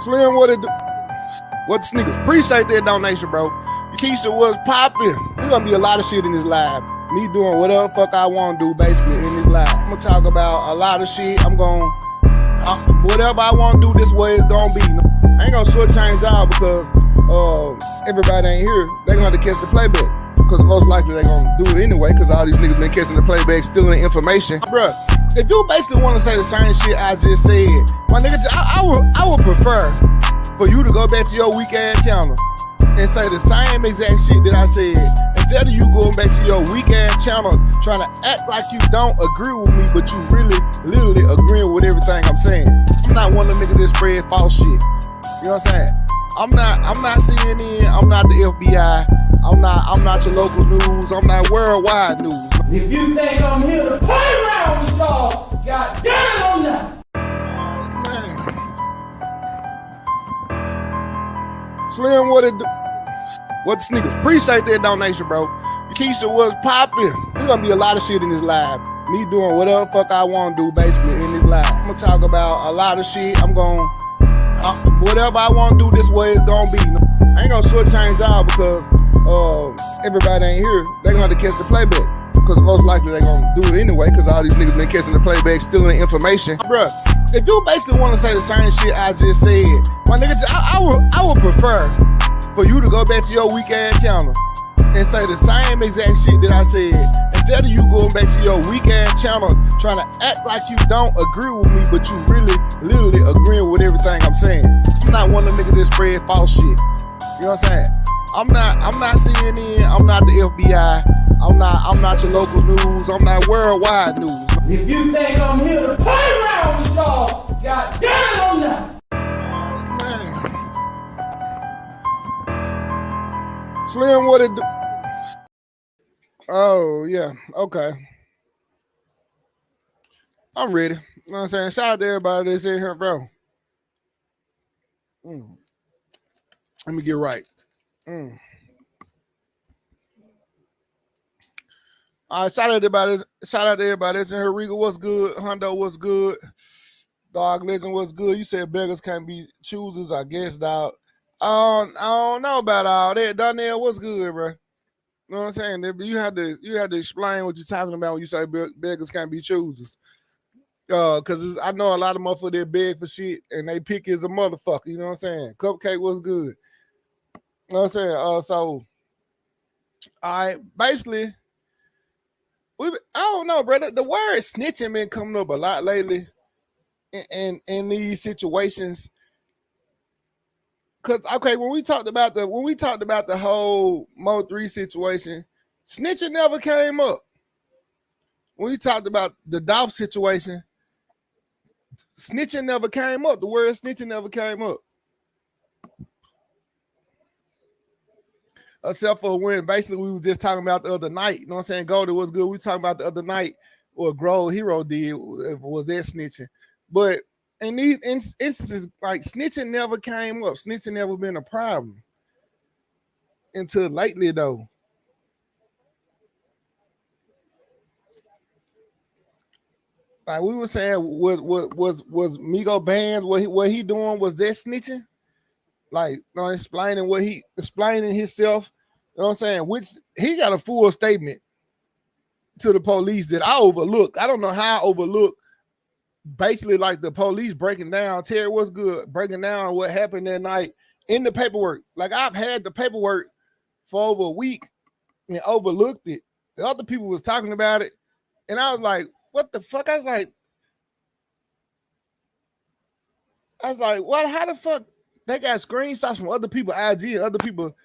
Slim, what the sneakers? Appreciate that donation, bro. Keisha was popping. There's gonna be a lot of shit in this live. Me doing whatever the fuck I want to do, basically, in this live. I'm gonna talk about a lot of shit. I'm gonna whatever I want to do, this way it's gonna be. I ain't gonna shortchange out because everybody ain't here. They gonna have to catch the playback. Because most likely they gonna do it anyway, because all these niggas been catching the playback, stealing information. Bruh, if you basically want to say the same shit I just said, my nigga, I would prefer for you to go back to your weak ass channel and say the same exact shit that I said, instead of you going back to your weak ass channel trying to act like you don't agree with me, but you really literally agreeing with everything I'm saying. I'm not one of them niggas that spread false shit. You know what I'm saying? I'm not CNN, I'm not the FBI, I'm not your local news, I'm not worldwide news. If you think I'm here to play around with y'all, god damn it, I'm not. Slim, what the sneakers? Appreciate that donation, bro. Keisha was popping. There's gonna be a lot of shit in this live. Me doing whatever the fuck I want to do, basically, in this live. I'm gonna talk about a lot of shit. I'm gonna whatever I want to do, this way it's gonna be. I ain't gonna shortchange out because everybody ain't here. They gonna have to catch the playback. Because most likely they gonna do it anyway, because all these niggas been catching the playback, stealing information. Bruh, if you basically want to say the same shit I just said, my nigga, I would prefer for you to go back to your weak ass channel and say the same exact shit that I said, instead of you going back to your weak ass channel trying to act like you don't agree with me, but you really literally agreeing with everything I'm saying. I'm not one of them niggas that spread false shit. You know what I'm saying? I'm not CNN, I'm not the FBI, I'm not your local news, I'm not worldwide news. If you think I'm here to play around with y'all, god damn it, I'm not. Slim, what oh, yeah, okay. I'm ready. You know what I'm saying? Shout out to everybody that's in here, bro. Let me get right. All right, shout out to everybody that's in here. Riga, what's good? Hondo, what's good? Dog Legend, what's good? You said beggars can't be choosers, I guess, dog. I don't know about all that. Donnell, what's good, bro? You know what I'm saying? You had to explain what you're talking about when you say beggars can't be choosers. Because I know a lot of motherfuckers that beg for shit and they pick as a motherfucker. You know what I'm saying? Cupcake was good. You know what I'm saying? So, all right, basically, I don't know, brother. The word snitching been coming up a lot lately in these situations. Cause okay, when we talked about the whole Mo 3 situation, snitching never came up. When we talked about the Dolph situation, snitching never came up. The word snitching never came up. Except for when basically we were just talking about the other night. You know what I'm saying? Goldie was good. We talking about the other night what Grove Hero did was that snitching. But in these instances, like snitching never came up. Snitching never been a problem until lately, though. Like we were saying, was Migo banned? What he doing was that snitching? Like, you know, explaining himself. You know what I'm saying? Which he got a full statement to the police that I overlooked. I don't know how I overlooked. Basically, like the police breaking down, Terry was good, breaking down what happened that night in the paperwork. Like I've had the paperwork for over a week and overlooked it. The other people was talking about it, and I was like, "What the fuck?" I was like, "What? How the fuck?" They got screenshots from other people, IG, and other people,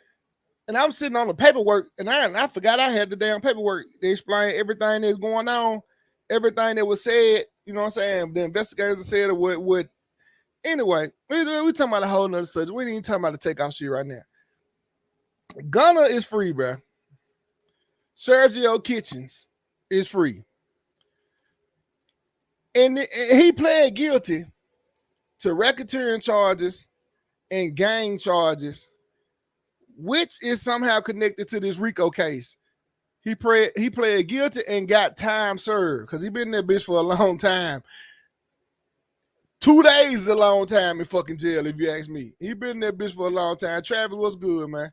and I'm sitting on the paperwork, and I forgot I had the damn paperwork. They explained everything that's going on, everything that was said. You know what I'm saying? The investigators said what. Anyway, we talking about a whole nother subject. We ain't even talking about the Takeoff shit right now. Gunna is free, bro. Sergio Kitchens is free. And he pled guilty to racketeering charges and gang charges, which is somehow connected to this RICO case. He pled guilty and got time served because he been in that bitch for a long time. 2 days is a long time in fucking jail, if you ask me. He been in that bitch for a long time. Travis, what's good, man?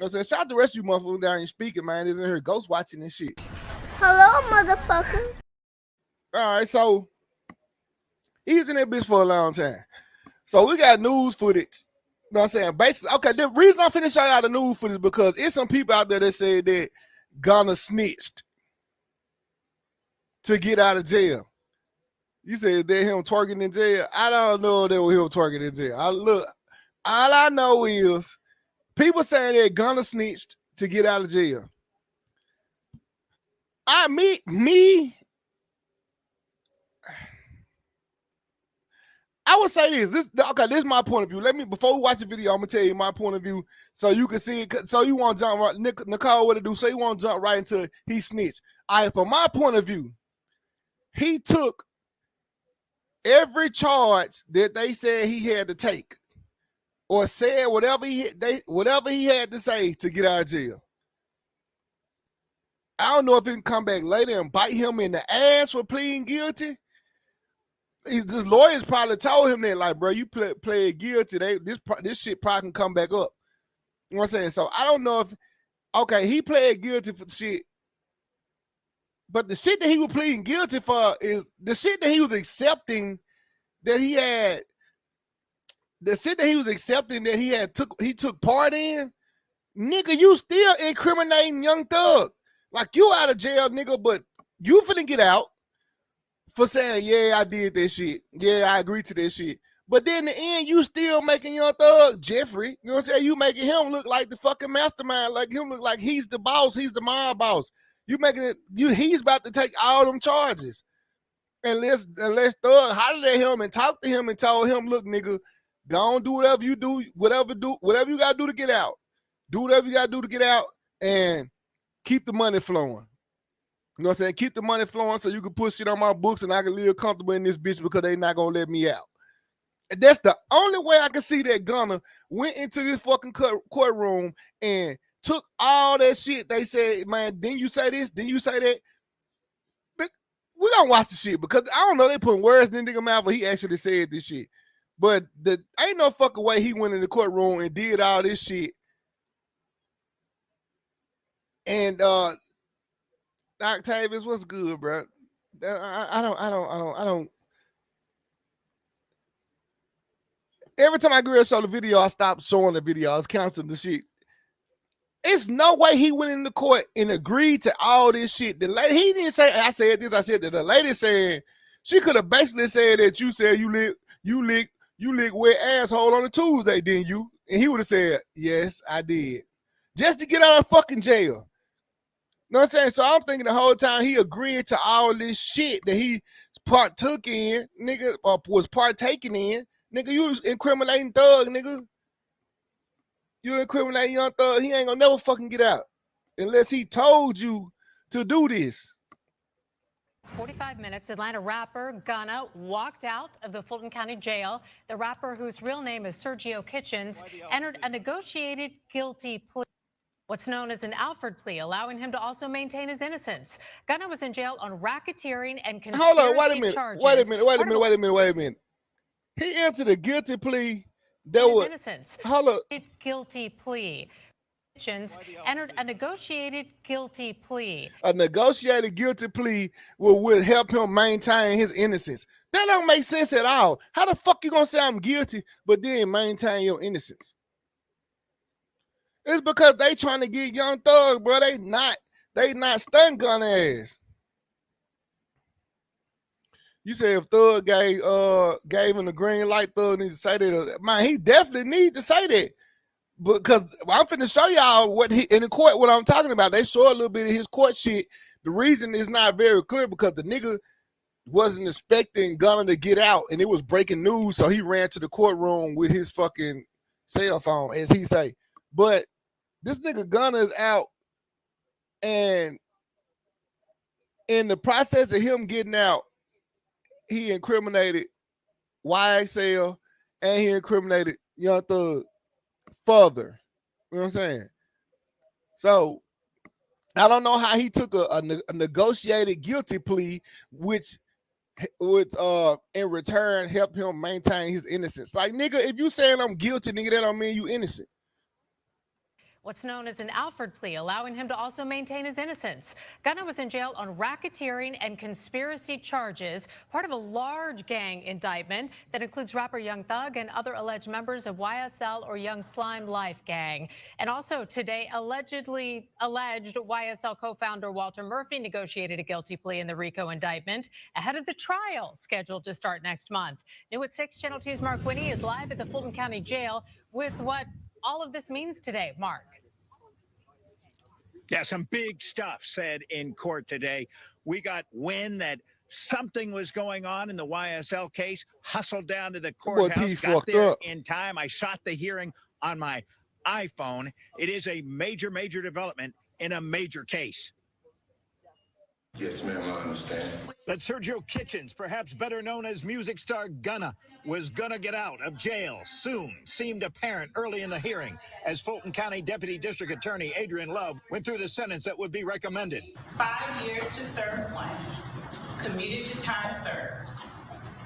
I said, shout out the rest of you motherfuckers down here speaking, man. Isn't here ghost watching this shit. Hello, motherfucker. All right, so he's in that bitch for a long time. So we got news footage. You know what I'm saying? Basically, okay, the reason I'm finna show y'all the news footage is because it's some people out there that said that Gunna snitched to get out of jail. You said that him twerking in jail. I don't know that was him twerking in jail. All I know is people saying that Gunna snitched to get out of jail. I would say this. This is my point of view. Before we watch the video, I'm gonna tell you my point of view so you can see it. So you want to jump right, Nicole, what to do? So you want to jump right into he snitched. All right, from my point of view, he took every charge that they said he had to take, or said whatever he had to say to get out of jail. I don't know if he can come back later and bite him in the ass for pleading guilty. His lawyers probably told him that, like, bro, you play guilty. This shit probably can come back up. You know what I'm saying? So I don't know if, okay, he pled guilty for shit, but the shit that he was pleading guilty for is the shit that he was accepting that he had, the shit that he was accepting that he took part in. Nigga, you still incriminating Young Thug. Like, you out of jail, nigga, but you finna get out for saying, yeah, I did that shit. Yeah, I agree to that shit. But then in the end, you still making Young Thug, Jeffrey, you know what I'm saying? You making him look like the fucking mastermind, like him look like he's the boss, he's the mob boss. You making it, he's about to take all them charges. Unless Thug hollered at him and talked to him and told him, look, nigga, go on, do whatever you do, whatever you gotta do to get out. Do whatever you gotta do to get out and keep the money flowing. You know what I'm saying? Keep the money flowing so you can put shit on my books and I can live comfortable in this bitch because they not gonna let me out. And that's the only way I can see that Gunna went into this fucking courtroom and took all that shit. They said, man, didn't you say this? Didn't you say that? But we gonna watch the shit because I don't know, they put words in the nigga mouth, but he actually said this shit. But ain't no fucking way he went in the courtroom and did all this shit. And Octavius, what's good, bro? I don't. Every time I go to show the video, I stop showing the video. I was canceling the shit. It's no way he went in the court and agreed to all this shit. The lady, he didn't say, I said this, I said that. The lady said, she could have basically said that you said you lick wet asshole on a Tuesday, didn't you? And he would have said, yes, I did. Just to get out of fucking jail. You know what I'm saying? So I'm thinking the whole time he agreed to all this shit that he partook in, nigga, or was partaking in. Nigga, you was incriminating Thug, nigga. You incriminating Young Thug. He ain't gonna never fucking get out unless he told you to do this. 45 minutes, Atlanta rapper Gunna walked out of the Fulton County Jail. The rapper, whose real name is Sergio Kitchens, entered a negotiated guilty plea, what's known as an Alford plea, allowing him to also maintain his innocence. Gunna was in jail on racketeering and conspiracy Hold on, wait a minute. charges. Wait a minute. He entered a guilty plea. There was innocence. Hold up. Guilty plea. Kitchens entered a negotiated guilty plea. A negotiated guilty plea will help him maintain his innocence. That don't make sense at all. How the fuck you gonna say I'm guilty, but then maintain your innocence? It's because they trying to get Young Thug, bro. They not stun Gunna ass. You say if Thug gave him the green light, Thug needs to say that. Man, he definitely needs to say that. Because I'm finna show y'all what he in the court, what I'm talking about. They show a little bit of his court shit. The reason is not very clear because the nigga wasn't expecting Gunna to get out and it was breaking news, so he ran to the courtroom with his fucking cell phone, as he say. But this nigga Gunna is out, and in the process of him getting out, he incriminated YSL and he incriminated Young Thug further. You know what I'm saying? So I don't know how he took a negotiated guilty plea, which would in return help him maintain his innocence. Like, nigga, if you saying I'm guilty, nigga, that don't mean you innocent. What's known as an Alford plea, allowing him to also maintain his innocence. Gunna was in jail on racketeering and conspiracy charges, part of a large gang indictment that includes rapper Young Thug and other alleged members of YSL or Young Slime Life gang. And also today, alleged YSL co-founder Walter Murphy negotiated a guilty plea in the RICO indictment ahead of the trial scheduled to start next month. New at 6, Channel 2's Mark Winnie is live at the Fulton County Jail with what all of this means today. Mark. Yeah, some big stuff said in court today. We got wind that something was going on in the YSL case, hustled down to the courthouse, got there in time. I shot the hearing on my iPhone. It is a major, major development in a major case. Yes, ma'am, I understand. That Sergio Kitchens, perhaps better known as music star Gunna, was gonna get out of jail soon, seemed apparent early in the hearing as Fulton County Deputy District Attorney Adrian Love went through the sentence that would be recommended. 5 years to serve 1, commuted to time served,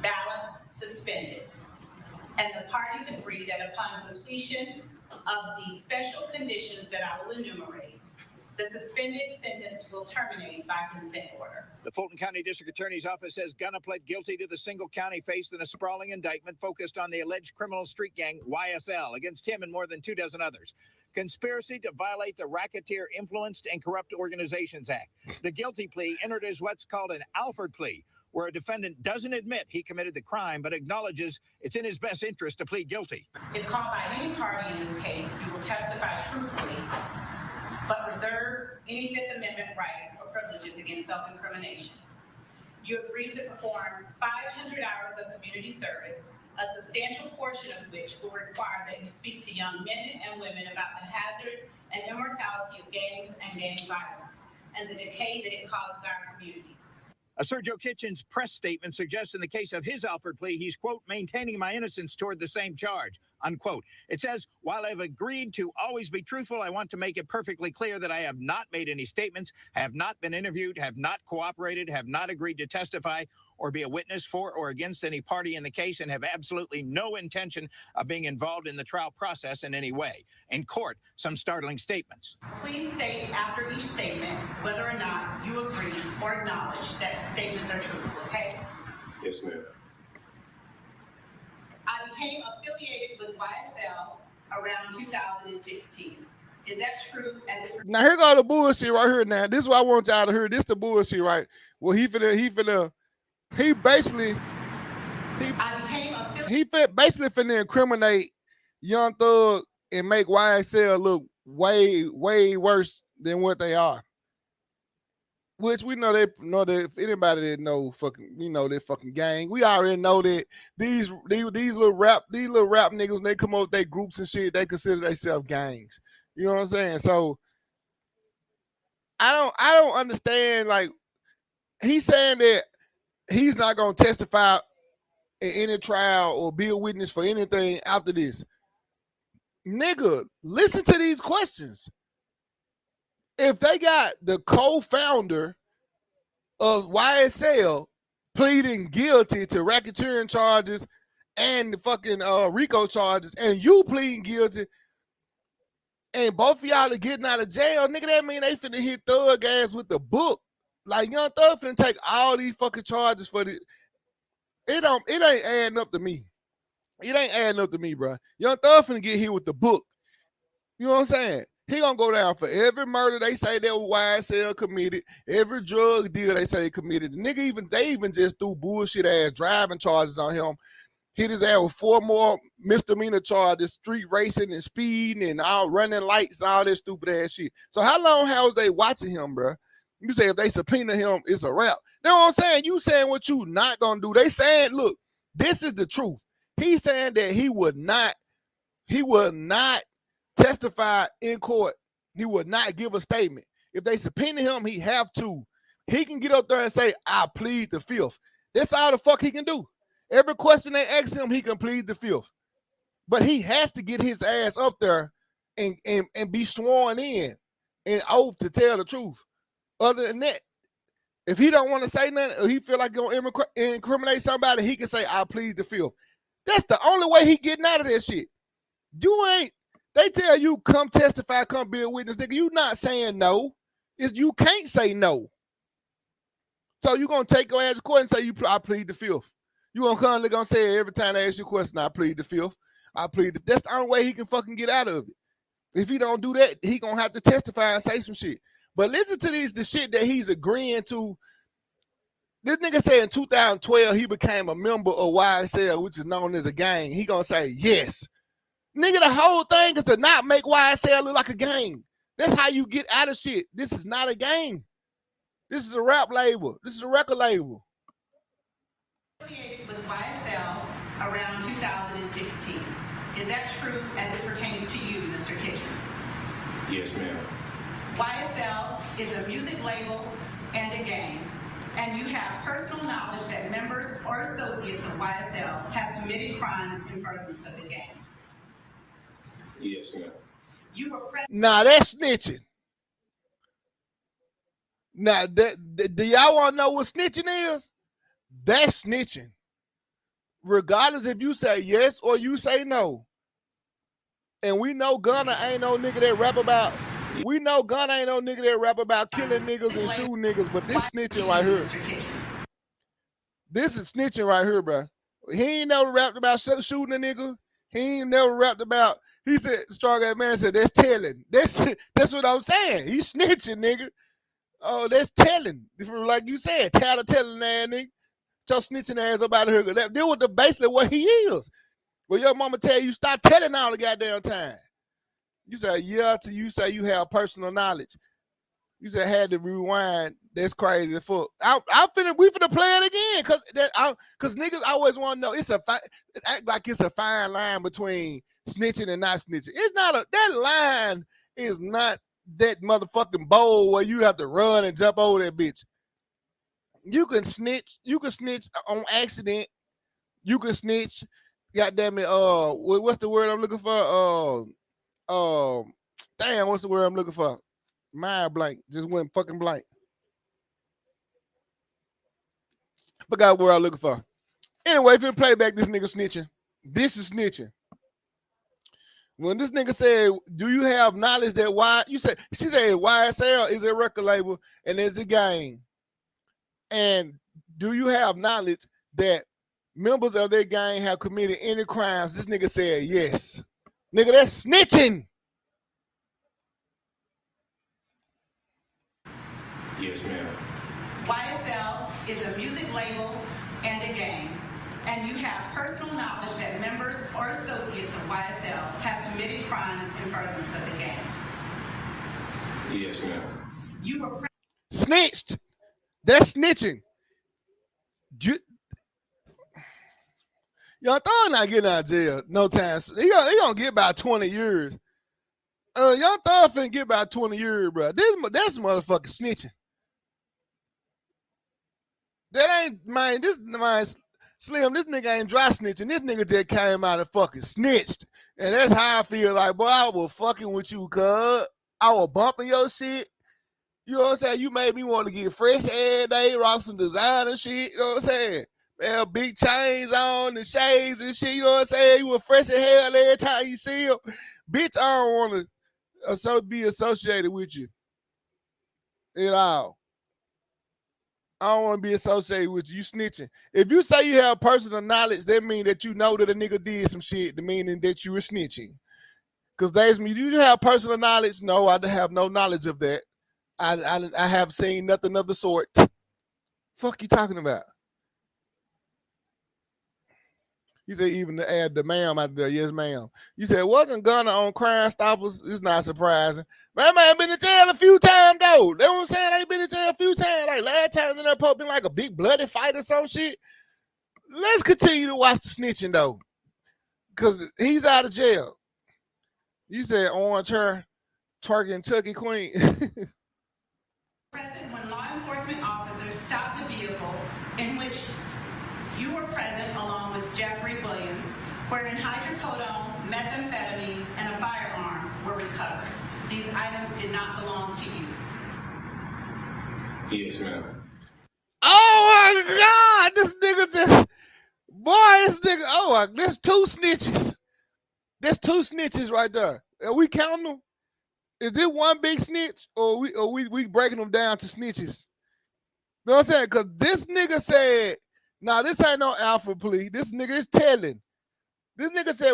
balance suspended. And the parties agree that upon completion of the special conditions that I will enumerate, the suspended sentence will terminate by consent order. The Fulton County District Attorney's Office says Gunna pled guilty to the single count he faced in a sprawling indictment focused on the alleged criminal street gang YSL against him and more than 24 others. Conspiracy to violate the Racketeer Influenced and Corrupt Organizations Act. The guilty plea entered as what's called an Alford plea, where a defendant doesn't admit he committed the crime but acknowledges it's in his best interest to plead guilty. If called by any party in this case, you will testify truthfully, but reserve any Fifth Amendment rights or privileges against self-incrimination. You agree to perform 500 hours of community service, a substantial portion of which will require that you speak to young men and women about the hazards and immortality of gangs and gang violence, and the decay that it causes our communities. A Sergio Kitchens press statement suggests in the case of his Alford plea, he's, quote, maintaining my innocence toward the same charge, unquote. It says, while I've agreed to always be truthful, I want to make it perfectly clear that I have not made any statements, have not been interviewed, have not cooperated, have not agreed to testify or be a witness for or against any party in the case, and have absolutely no intention of being involved in the trial process in any way. In court, some startling statements. Please state after each statement whether or not you agree or acknowledge that statements are truthful, okay? Yes, ma'am. I became affiliated with YSL around 2016. Is that true? Now here go the bullshit right here. Now this is what I want y'all to hear. This the bullshit, right? Well, he basically finna incriminate Young Thug and make YSL look way, way worse than what they are. Which we know that if anybody that know fucking, that fucking gang, we already know that these little rap niggas, when they come up with their groups and shit, they consider themselves gangs. You know what I'm saying? So I don't understand. Like, he's saying that he's not gonna testify in any trial or be a witness for anything after this. Nigga, listen to these questions. If they got the co-founder of YSL pleading guilty to racketeering charges and the fucking RICO charges, and you pleading guilty, and both of y'all are getting out of jail, nigga, that mean they finna hit Thug ass with the book. Like, Young Thug finna take all these fucking charges for the. It ain't adding up to me. It ain't adding up to me, bro. Young Thug finna get hit with the book. You know what I'm saying? He gonna go down for every murder they say that YSL committed, every drug deal they say he committed. The nigga they even just threw bullshit ass driving charges on him. Hit his ass with 4 more misdemeanor charges, street racing and speeding and all running lights, all that stupid ass shit. So how long was they watching him, bro? You say if they subpoena him, it's a wrap. You know what I'm saying? You saying what you not gonna do. They saying, look, this is the truth. He's saying that he would not testify in court. He would not give a statement. If they subpoena him, he have to. He can get up there and say, I plead the fifth. That's all the fuck he can do. Every question they ask him, he can plead the fifth. But he has to get his ass up there and be sworn in and oath to tell the truth. Other than that, If he don't want to say nothing, or he feel like he's gonna incriminate somebody, he can say, I plead the fifth. That's the only way he getting out of that shit. You ain't, they tell you, come testify, come be a witness, nigga. You not saying no. You can't say no. So you gonna take your ass to court and say, I plead the fifth. You gonna come, they're gonna say every time they ask you a question, I plead the fifth. I plead the fifth. That's the only way he can fucking get out of it. If he don't do that, he gonna have to testify and say some shit. But listen to the shit that he's agreeing to. This nigga said in 2012 he became a member of YSL, which is known as a gang. He gonna say yes. Nigga, the whole thing is to not make YSL look like a gang. That's how you get out of shit. This is not a gang. This is a rap label. This is a record label. Affiliated with YSL around 2016. Is that true as it pertains to you, Mr. Kitchens? Yes, ma'am. YSL is a music label and a gang, and you have personal knowledge that members or associates of YSL have committed crimes in furtherance of the gang. Yes, ma'am. You were present. Nah, that's snitching. Now, do y'all want to know what snitching is? That's snitching. Regardless if you say yes or you say no. And we know Gunna ain't no nigga that rap about. We know Gunna ain't no nigga that rap about killing niggas and shooting niggas, but this snitching right here. This is snitching right here, bro. He ain't never rapped about shooting a nigga. He ain't never rapped about. He said, strong ass man said, that's telling. That's what I'm saying. He's snitching, nigga. Oh, that's telling. Like you said, telling ass nigga. Your snitching ass up out of here. That was basically what he is. Well, your mama tell you stop telling all the goddamn time. You say yeah till you say you have personal knowledge. You said had to rewind. That's crazy as fuck. We finna play it again cause niggas always want to know. It act like it's a fine line between snitching and not snitching. It's not that line is not that motherfucking bold where you have to run and jump over that bitch. You can snitch on accident. You can snitch. Goddamn it. What's the word I'm looking for? Damn, what's the word I'm looking for? Mind blank. Just went fucking blank. Forgot what I'm looking for. Anyway, if you play back this nigga snitching, this is snitching. When this nigga said, do you have knowledge that she said YSL is a record label and it's a gang. And do you have knowledge that members of that gang have committed any crimes? This nigga said yes. Nigga, that's snitching. Yes, ma'am. YSL is a music label and a gang, and you have personal knowledge that members or associates of YSL have committed crimes in furtherance of the gang. Yes, ma'am. You were snitched. That's snitching. Young Thug not getting out of jail no time. He gonna get about 20 years. Young Thug finna get about 20 years, bro. That's motherfucking snitching. That ain't Slim. This nigga ain't dry snitching. This nigga just came out and fucking snitched, and that's how I feel. Like, boy, I was fucking with you, cuz I was bumping your shit. You know what I'm saying? You made me want to get fresh every day, rock some designer shit. You know what I'm saying? Man, big chains on and shades and shit. You know what I'm saying? You were fresh as hell every time you see him. Bitch, I don't want to be associated with you at all. I don't want to be associated with you. You snitching. If you say you have personal knowledge, that means that you know that a nigga did some shit, meaning that you were snitching. Because do you have personal knowledge? No, I have no knowledge of that. I have seen nothing of the sort. Fuck you talking about? You said even to add the ma'am out there. Yes, ma'am. You said wasn't Gunna on Crime Stoppers? It's not surprising. That man been in jail a few times though. That's what I'm saying. They been in jail a few times. Like last time in that pub been like a big bloody fight or some shit. Let's continue to watch the snitching though. Cause he's out of jail. You said orange hair, twerking Chucky Queen. present when law enforcement officers stopped the vehicle in which you were present along with Jeffrey Williams, wherein hydrocodone, methamphetamines, and a firearm were recovered. These items did not belong to you. Yes, ma'am. God, this nigga just, boy, this nigga, oh, there's two snitches. There's two snitches right there. Are we counting them? Is this one big snitch, or we breaking them down to snitches? You know what I'm saying? Because this nigga said, nah, this ain't no alpha plea. This nigga is telling. This nigga said,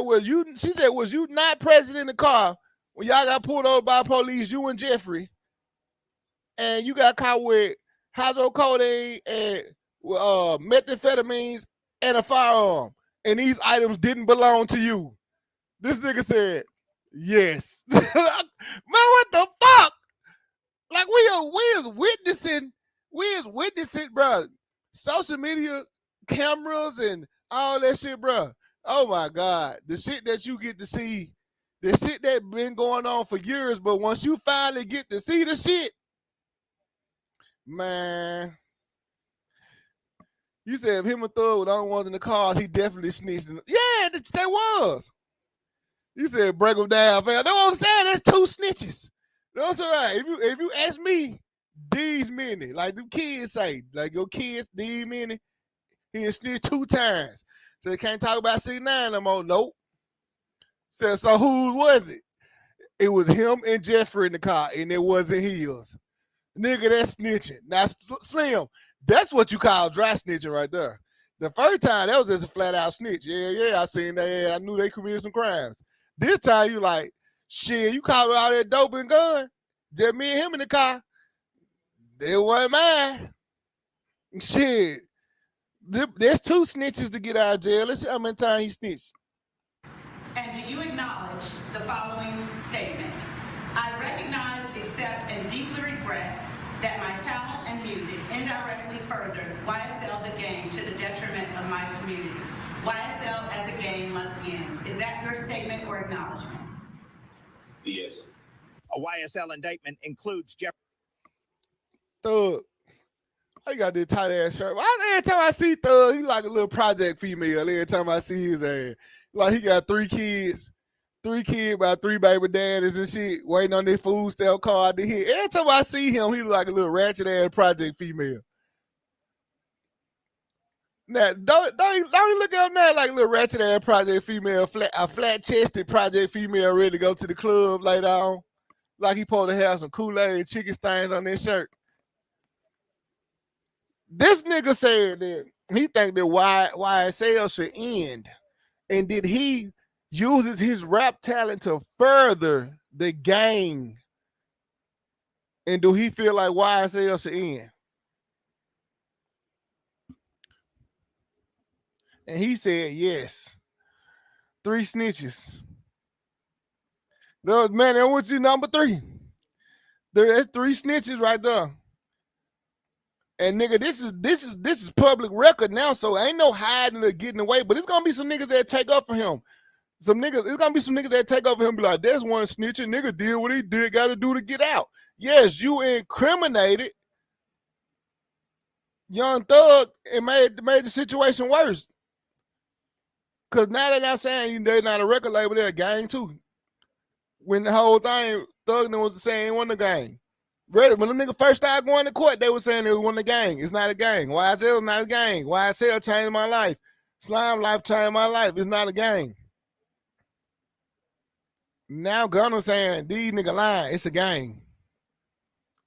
she said, was you not present in the car when y'all got pulled over by police, you and Jeffrey, and you got caught with hydrocodone and methamphetamines and a firearm, and these items didn't belong to you? This nigga said, yes. Man, what the fuck? Like we is witnessing, bro. Social media cameras and all that shit, bro. Oh my God. The shit that you get to see, the shit that been going on for years, but once you finally get to see the shit, man. You said if him and Thug were the only ones in the cars, he definitely snitched. Yeah, that was. You said break them down, man. That's what I'm saying. That's two snitches. That's all right. If you ask me, these many, like the kids say, like your kids, these many, he snitched 2 times. So they can't talk about C9 no more. Nope. So who was it? It was him and Jeffrey in the car, and it wasn't his. Nigga, that's snitching. Now, Slim, that's what you call dry snitching right there. The first time, that was just a flat out snitch. Yeah, I seen that. Yeah, I knew they committed some crimes. This time, you like, shit, you caught all that dope and gun. Just me and him in the car. They weren't mine. Shit. There's 2 snitches to get out of jail. Let's see how many times he snitched. And do you acknowledge the following statement? I recognize, accept, and deeply regret that my talent and music indirectly furthered YSL the gang to the detriment of my community. YSL as a gang must end. Is that your statement or acknowledgement? Yes. A YSL indictment includes Jeff. Thug. I got this tight ass shirt. Every time I see Thug, he like a little project female. Every time I see his ass, like he got 3 kids by 3 baby daddies and shit, waiting on their food stamp card to hit. Every time I see him, he look like a little ratchet ass project female. Now, don't you look at him now like a little ratchet ass project female, a flat chested project female ready to go to the club later on, like he supposed to have some Kool-Aid chicken stains on his shirt. This nigga said that he think that YSL should end. And did he uses his rap talent to further the gang? And do he feel like YSL should end? And he said yes. 3 snitches. Man, I want you number 3. There's 3 snitches right there. And nigga, this is public record now, so ain't no hiding or getting away. But it's gonna be some niggas that take up for him. It's gonna be some niggas that take up for him. Be like, there's one snitching nigga did what he did, got to do to get out. Yes, you incriminated Young Thug and made the situation worse. Cause now they're not saying they're not a record label, they're a gang too. When the whole thing, Thug was saying it wasn't a gang. When them niggas first started going to court, they were saying it was a gang. It's not a gang. YSL is not a gang. YSL changed my life. Slime life changed my life. It's not a gang. Now Gunna saying these niggas lying. It's a gang.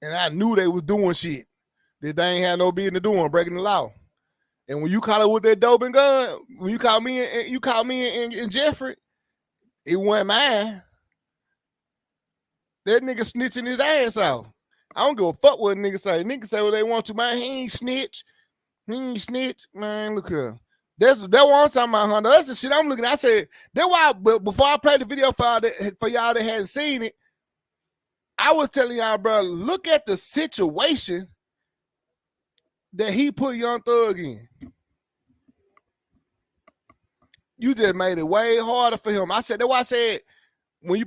And I knew they was doing shit that they ain't had no business doing, breaking the law. And when you caught it with that dope and gun, when you caught me and Jeffrey, it wasn't mine. That nigga snitching his ass off. I don't give a fuck what niggas say. Niggas say what they want to, man. He ain't snitch. He ain't snitch. Man, look here. That's what I'm talking about, Hunter. That's the shit I'm looking at. I said, that's why, before I played the video for y'all that hadn't seen it, I was telling y'all, bro, look at the situation that he put Young Thug in. You just made it way harder for him. I said, that's why I said,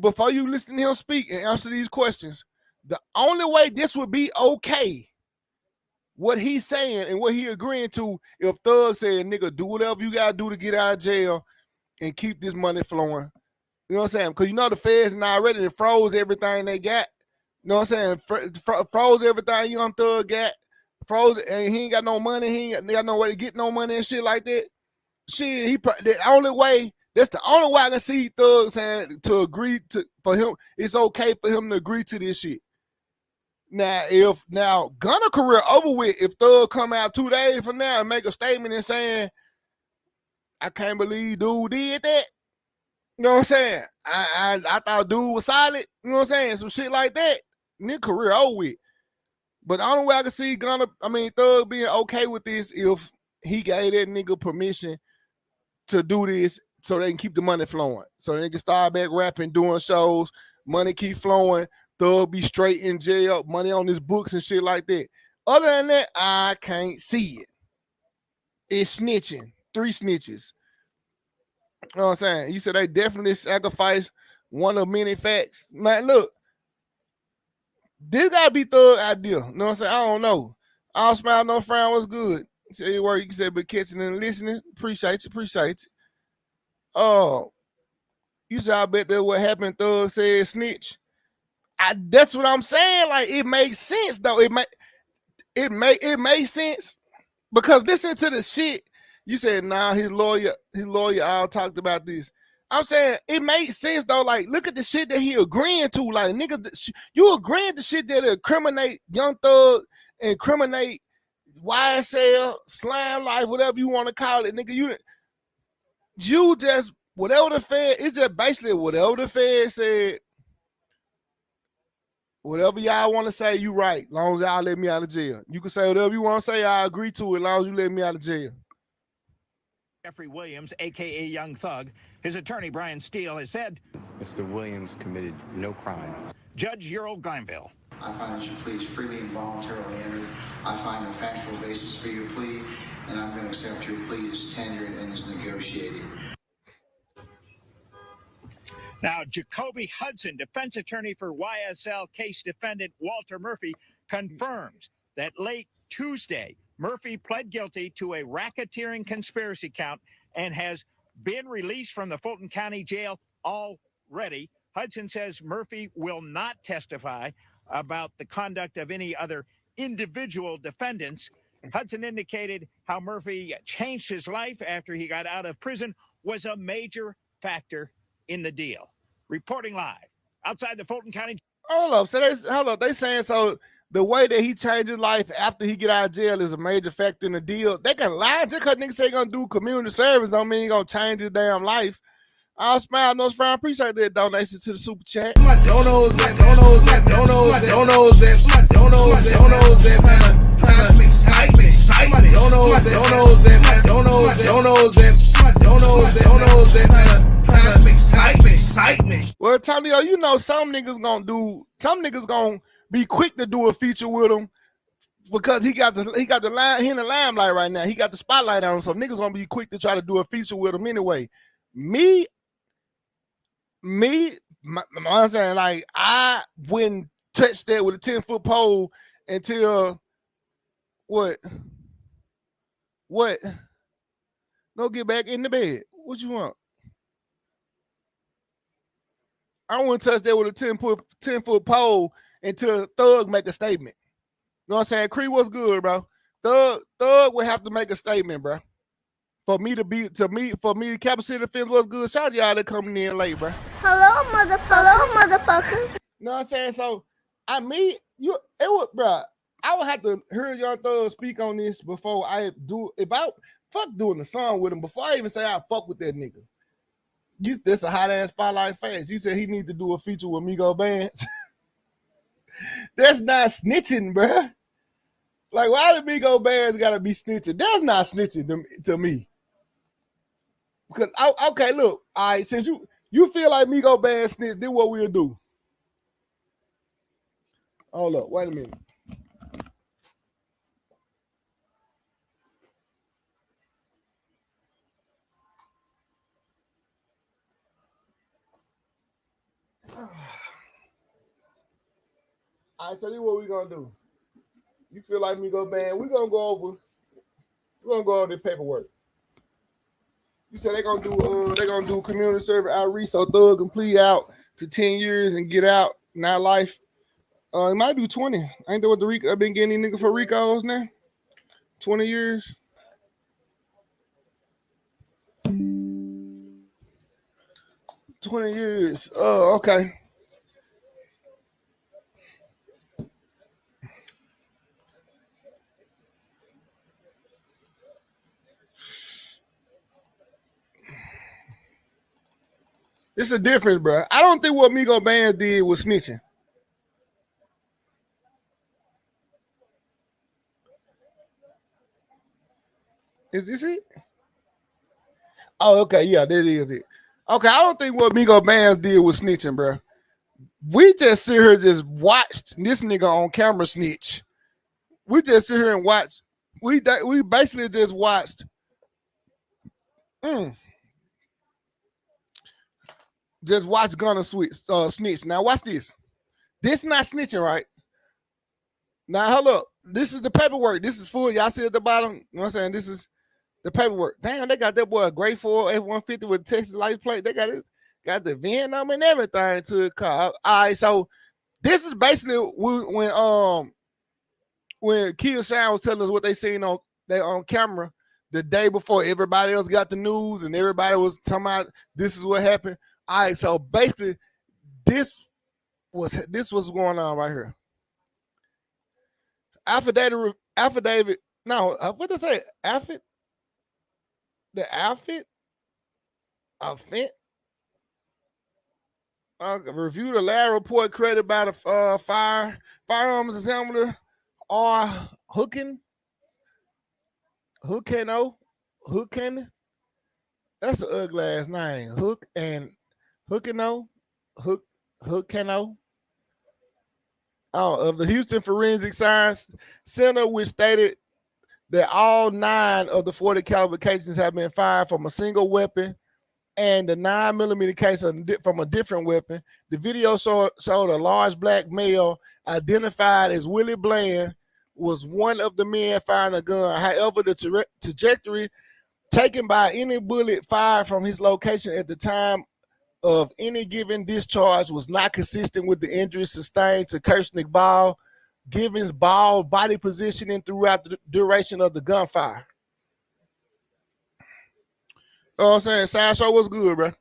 before you listen to him speak and answer these questions, the only way this would be okay, what he's saying and what he agreeing to, if Thug said, nigga, do whatever you gotta do to get out of jail and keep this money flowing. You know what I'm saying? Because you know the feds and already froze everything they got. You know what I'm saying? Froze everything Young Thug got. frozen, and he ain't got no money. He ain't got no way to get no money and shit like that. Shit, the only way. That's the only way I can see Thug saying to agree to for him. It's okay for him to agree to this shit. Now Gunna career over with if Thug come out 2 days from now and make a statement and saying, I can't believe dude did that. You know what I'm saying? I thought dude was solid. You know what I'm saying? Some shit like that. Nigga career over with. But the only way I can see Thug being okay with this if he gave that nigga permission to do this so they can keep the money flowing. So they can start back rapping, doing shows, money keep flowing, Thug be straight in jail, money on his books and shit like that. Other than that, I can't see it. It's snitching. 3 snitches. You know what I'm saying? You said they definitely sacrificed one of many facts. Man, look, this gotta be Thug idea. You know what I'm saying? I don't know. All smile, no frown was good. Tell you where you can say, but catching and listening. Appreciate you. Oh, you said I bet that's what happened. Thug said snitch. That's what I'm saying. Like it makes sense though. It makes sense because listen to the shit. You said his lawyer all talked about this. I'm saying it makes sense though. Like look at the shit that he agreeing to. Like niggas, you agreeing to shit that incriminate Young Thug, incriminate YSL, Slam Life, whatever you want to call it, nigga. You just whatever the Fed. It's just basically whatever the Fed said. Whatever y'all want to say, you right. As long as y'all let me out of jail. You can say whatever you want to say. I agree to it. As long as you let me out of jail. Jeffrey Williams, a.k.a. Young Thug, his attorney, Brian Steele, has said, Mr. Williams committed no crime. Judge Ural Glanville. I find that your plea is freely and voluntarily entered. I find a factual basis for your plea, and I'm going to accept your plea as tendered and as negotiated. Now, Jacoby Hudson, defense attorney for YSL case defendant Walter Murphy, confirms that late Tuesday, Murphy pled guilty to a racketeering conspiracy count and has been released from the Fulton County Jail already. Hudson says Murphy will not testify about the conduct of any other individual defendants. Hudson indicated how Murphy changed his life after he got out of prison was a major factor in the deal. Reporting live outside the Fulton County. Hold up. They saying so the way that he changed his life after he get out of jail is a major factor in the deal. They can lie just because niggas say gonna do community service don't mean he gonna change his damn life. I'll smile, no frown. Appreciate that donation to the super chat. My donos that excitement. Well, Antonio, you know some niggas gonna be quick to do a feature with him because he got the line, he in the limelight right now. He got the spotlight on him, so niggas gonna be quick to try to do a feature with him anyway. I'm saying, like, I wouldn't touch that with a 10-foot pole until what? Go get back in the bed. What you want? I wouldn't touch that with a 10-foot pole until Thug make a statement. You know what I'm saying? Cree, what's good, bro? Thug would have to make a statement, bro. For me, Capital City Defense was good. Shout out to y'all that coming in late, bro. Hello, motherfucker. You know what I'm saying? So, bro, I would have to hear Young Thug speak on this before I do. Fuck doing the song with him before I even say I fuck with that nigga. That's a hot ass spotlight fast. You said he need to do a feature with Migo Bands. That's not snitching, bro. Like, why the Migo Bands gotta be snitching? That's not snitching to me. Because okay, look, all right, since you feel like Migo Band snitch, then what we'll do. Hold up, wait a minute. All right, so this is what we're gonna do. You feel like Migo Band, we're gonna go over the paperwork. You said they're gonna do community service outreach so Thug can plea out to 10 years and get out, not life. It might do 20. Ain't that what the Rico? I've been getting these niggas for Ricos now. 20 years. Oh, okay. It's a difference, bro. I don't think what Migo Band did was snitching. Is this it? Oh, okay. Yeah, that is it. Okay, I don't think what Migo Bands did was snitching, bro. We just sit here just watched this nigga on camera snitch. We just sit here and watch. We basically just watched. Just watch Gunna snitch. Now watch this. This not snitching, right? Now hold up. This is the paperwork. This is full. Y'all see at the bottom. You know what I'm saying? This is the paperwork. Damn, they got that boy a gray Ford F-150 with Texas license plate. They got the VIN number and everything to the car. All right, so this is basically when Kia Shine was telling us what they seen on camera the day before everybody else got the news and everybody was talking about this is what happened. All right, so basically this was going on right here. Affidavit. No, what they say? The outfit. Review the lab report created by the firearms examiner or Hooken. That's an ugly ass name. Hookeno. Of the Houston Forensic Science Center, which stated that all 9 of the 40 caliber casings have been fired from a single weapon and the 9mm case from a different weapon. The video showed a large black male identified as Willie Bland was one of the men firing a gun. However, the trajectory taken by any bullet fired from his location at the time of any given discharge was not consistent with the injuries sustained to Kirshnick Ball, Given's ball body positioning throughout the duration of the gunfire. You know what I'm saying? Sideshow was good, bro.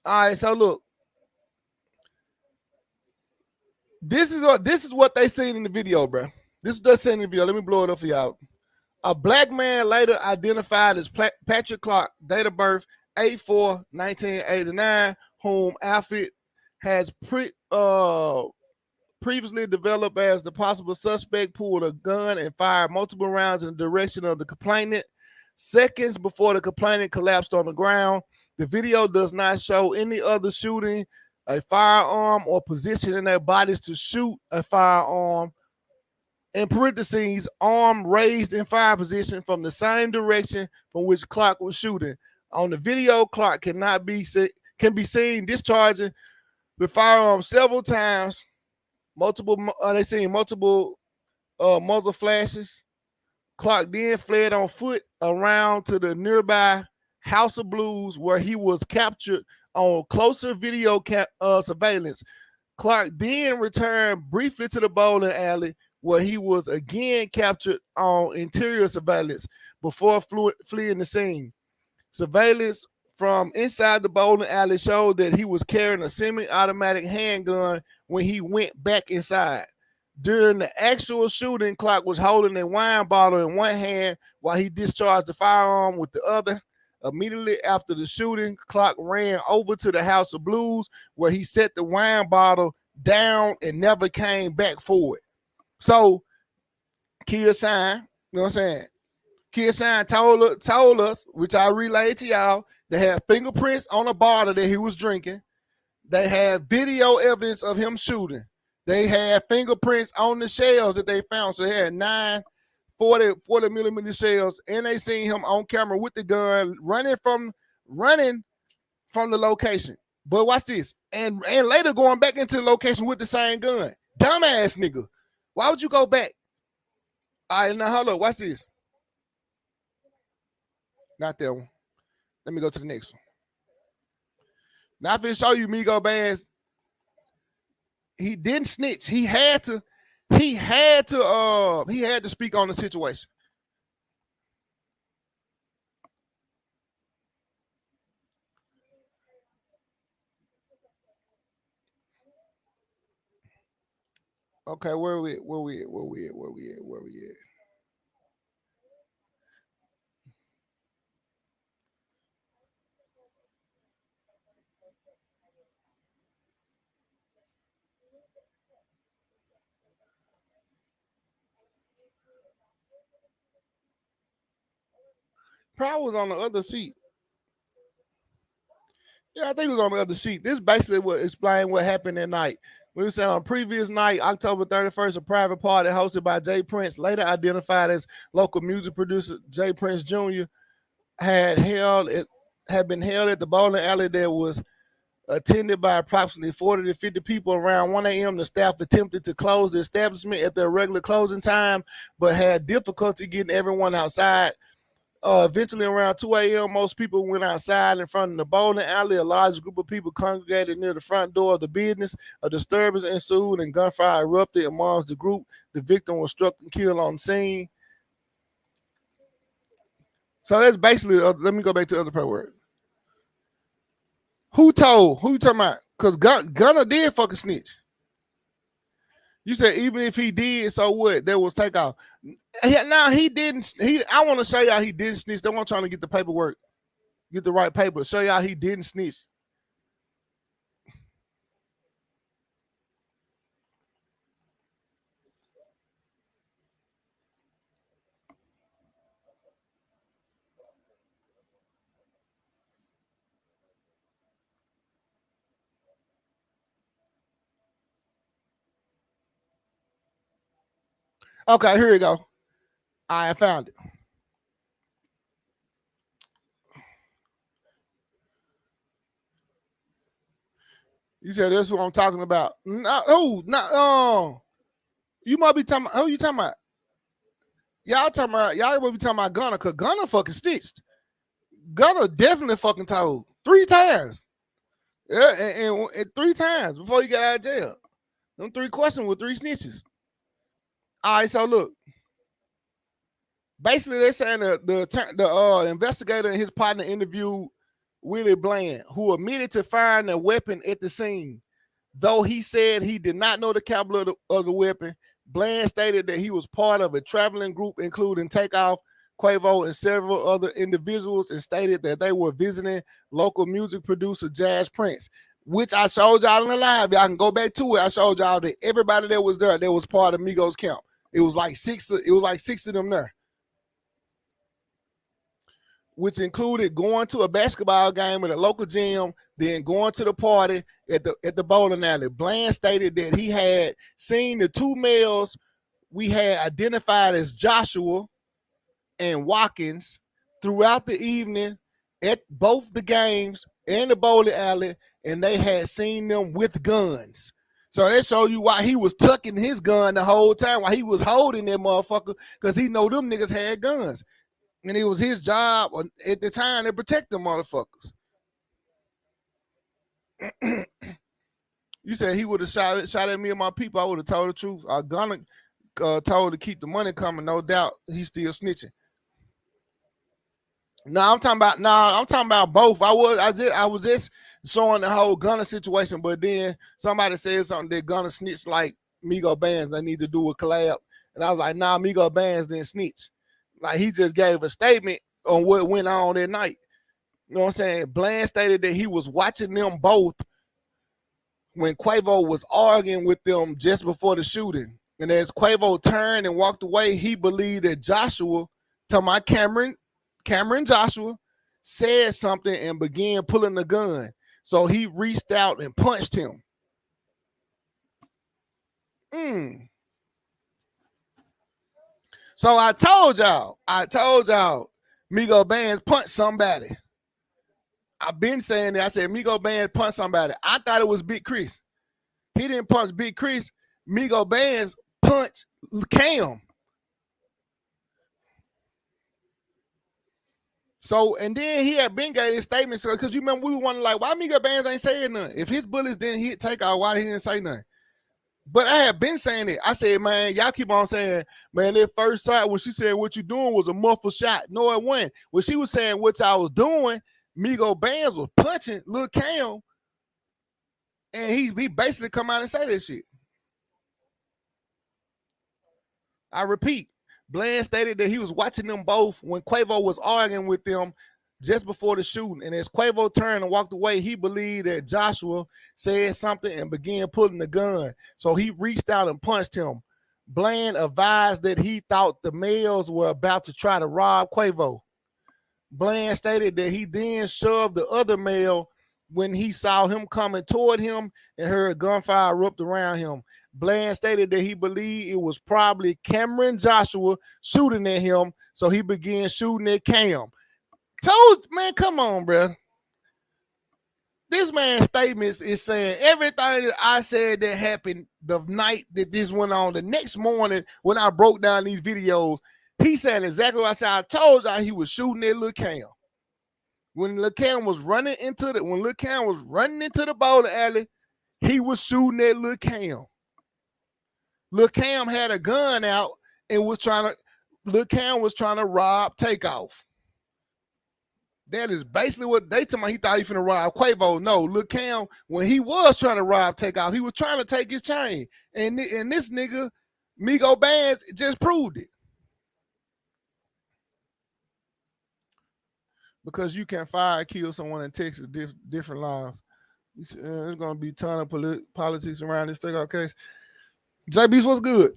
All right, so look. This is what they seen in the video, bro. This is what they seen in the video. Let me blow it up for y'all. A black man later identified as Patrick Clark, date of birth 8/4/1989, whom Alfred has previously developed as the possible suspect, pulled a gun and fired multiple rounds in the direction of the complainant seconds before the complainant collapsed on the ground. The video does not show any other shooting a firearm or positioning their bodies to shoot a firearm. In parentheses, arm raised in fire position from the same direction from which Clark was shooting. On the video, Clark can be seen discharging the firearm several times. They seen multiple muzzle flashes. Clark then fled on foot around to the nearby House of Blues, where he was captured on closer video surveillance. Clark then returned briefly to the bowling alley, where he was again captured on interior surveillance before fleeing the scene. Surveillance from inside the bowling alley showed that he was carrying a semi-automatic handgun when he went back inside. During the actual shooting, Clark was holding a wine bottle in one hand while he discharged the firearm with the other. Immediately after the shooting, Clark ran over to the House of Blues, where he set the wine bottle down and never came back for it. So, Kia Shine, you know what I'm saying? Kia Shine told us, which I relayed to y'all, they had fingerprints on the bottle that he was drinking. They had video evidence of him shooting. They had fingerprints on the shells that they found. So they had 9 40mm shells, and they seen him on camera with the gun running from the location. But watch this. And later going back into the location with the same gun. Dumbass nigga. Why would you go back? All right, now hold up. Watch this. Not that one. Let me go to the next one. Now I'm finna show you Migo Bands. He didn't snitch. He had to he had to speak on the situation. Okay, where we at? Probably was on the other seat. Yeah, I think it was on the other sheet. This basically would explain what happened that night. We said on previous night, October 31st, a private party hosted by Jay Prince, later identified as local music producer Jay Prince Jr., had been held at the bowling alley that was attended by approximately 40 to 50 people. Around 1 a.m., the staff attempted to close the establishment at their regular closing time, but had difficulty getting everyone outside. Eventually, around 2 a.m., most people went outside in front of the bowling alley. A large group of people congregated near the front door of the business. A disturbance ensued and gunfire erupted amongst the group. The victim was struck and killed on scene. So that's basically, let me go back to the other part word. Who you talking about? Because Gunna did fucking snitch. You said even if he did, so what? There was Takeoff. Now he didn't. I want to show y'all he didn't snitch. They want trying to get the paperwork, get the right paper. Show y'all he didn't snitch. Okay, here we go. I found it. You said that's what I'm talking about. No. You might be talking. Who you talking about? Y'all might be talking about Gunna, cause Gunna fucking snitched. Gunna definitely fucking told 3 times. Yeah, and 3 times before he got out of jail. Them 3 questions with 3 snitches. All right, so look. Basically, they're saying the investigator and his partner interviewed Willie Bland, who admitted to firing a weapon at the scene. Though he said he did not know the caliber of the weapon, Bland stated that he was part of a traveling group including Takeoff, Quavo, and several other individuals, and stated that they were visiting local music producer Jazz Prince, which I showed y'all in the live. Y'all can go back to it. I showed y'all that everybody that was there that was part of Migos camp. It was like 6 of them there, which included going to a basketball game at a local gym, then going to the party at the bowling alley. Bland stated that he had seen the 2 males we had identified as Joshua and Watkins throughout the evening at both the games and the bowling alley, and they had seen them with guns. So that show you why he was tucking his gun the whole time, why he was holding that motherfucker, because he know them niggas had guns. And it was his job at the time to protect them motherfuckers. You said he would have shot at me and my people. I would have told the truth. Gunna told to keep the money coming. No doubt, he's still snitching. I'm talking about both. I was just showing the whole Gunna situation, but then somebody said something that Gunna snitched like Migo Bands. They need to do a collab, and I was like, nah, Migo Bands didn't snitch. Like, he just gave a statement on what went on that night. You know what I'm saying? Bland stated that he was watching them both when Quavo was arguing with them just before the shooting. And as Quavo turned and walked away, he believed that Joshua, talking about Cameron Joshua, said something and began pulling the gun. So he reached out and punched him. So I told y'all, Migo Bands punched somebody. I've been saying that. I said Migo Bands punched somebody. I thought it was Big Chris. He didn't punch Big Chris. Migo Bands punched Cam. So, and then he had been gave his statement, so because you remember we were wondering like, why Migo Bands ain't saying nothing? If his bullets didn't hit Takeoff, why he didn't say nothing? But I have been saying it. I said, man, y'all keep on saying, man, that first shot when she said what you doing was a muffled shot. No, it wasn't. When she was saying what I was doing, Migo Bands was punching Lil Cam, and he basically come out and say that shit. I repeat, Bland stated that he was watching them both when Quavo was arguing with them just before the shooting. And as Quavo turned and walked away, he believed that Joshua said something and began pulling the gun. So he reached out and punched him. Bland advised that he thought the males were about to try to rob Quavo. Bland stated that he then shoved the other male when he saw him coming toward him and heard gunfire erupt around him. Bland stated that he believed it was probably Cameron Joshua shooting at him, so he began shooting at Cam. Told, man, come on, bro. This man's statements is saying everything that I said that happened the night that this went on. The next morning when I broke down these videos, he's saying exactly what I said. I told y'all he was shooting at Lil Cam. When Lil Cam was running into the bowling alley, he was shooting at Lil Cam. Lil Cam had a gun out and Lil Cam was trying to rob Takeoff. That is basically what they told me. He thought he finna rob Quavo. No, Lil Cam, when he was trying to rob Takeoff, he was trying to take his chain. And this nigga, Migo Bands, just proved it. Because you can fire and kill someone in Texas, different laws. There's going to be a ton of politics around this Takeoff case. JB's what's good?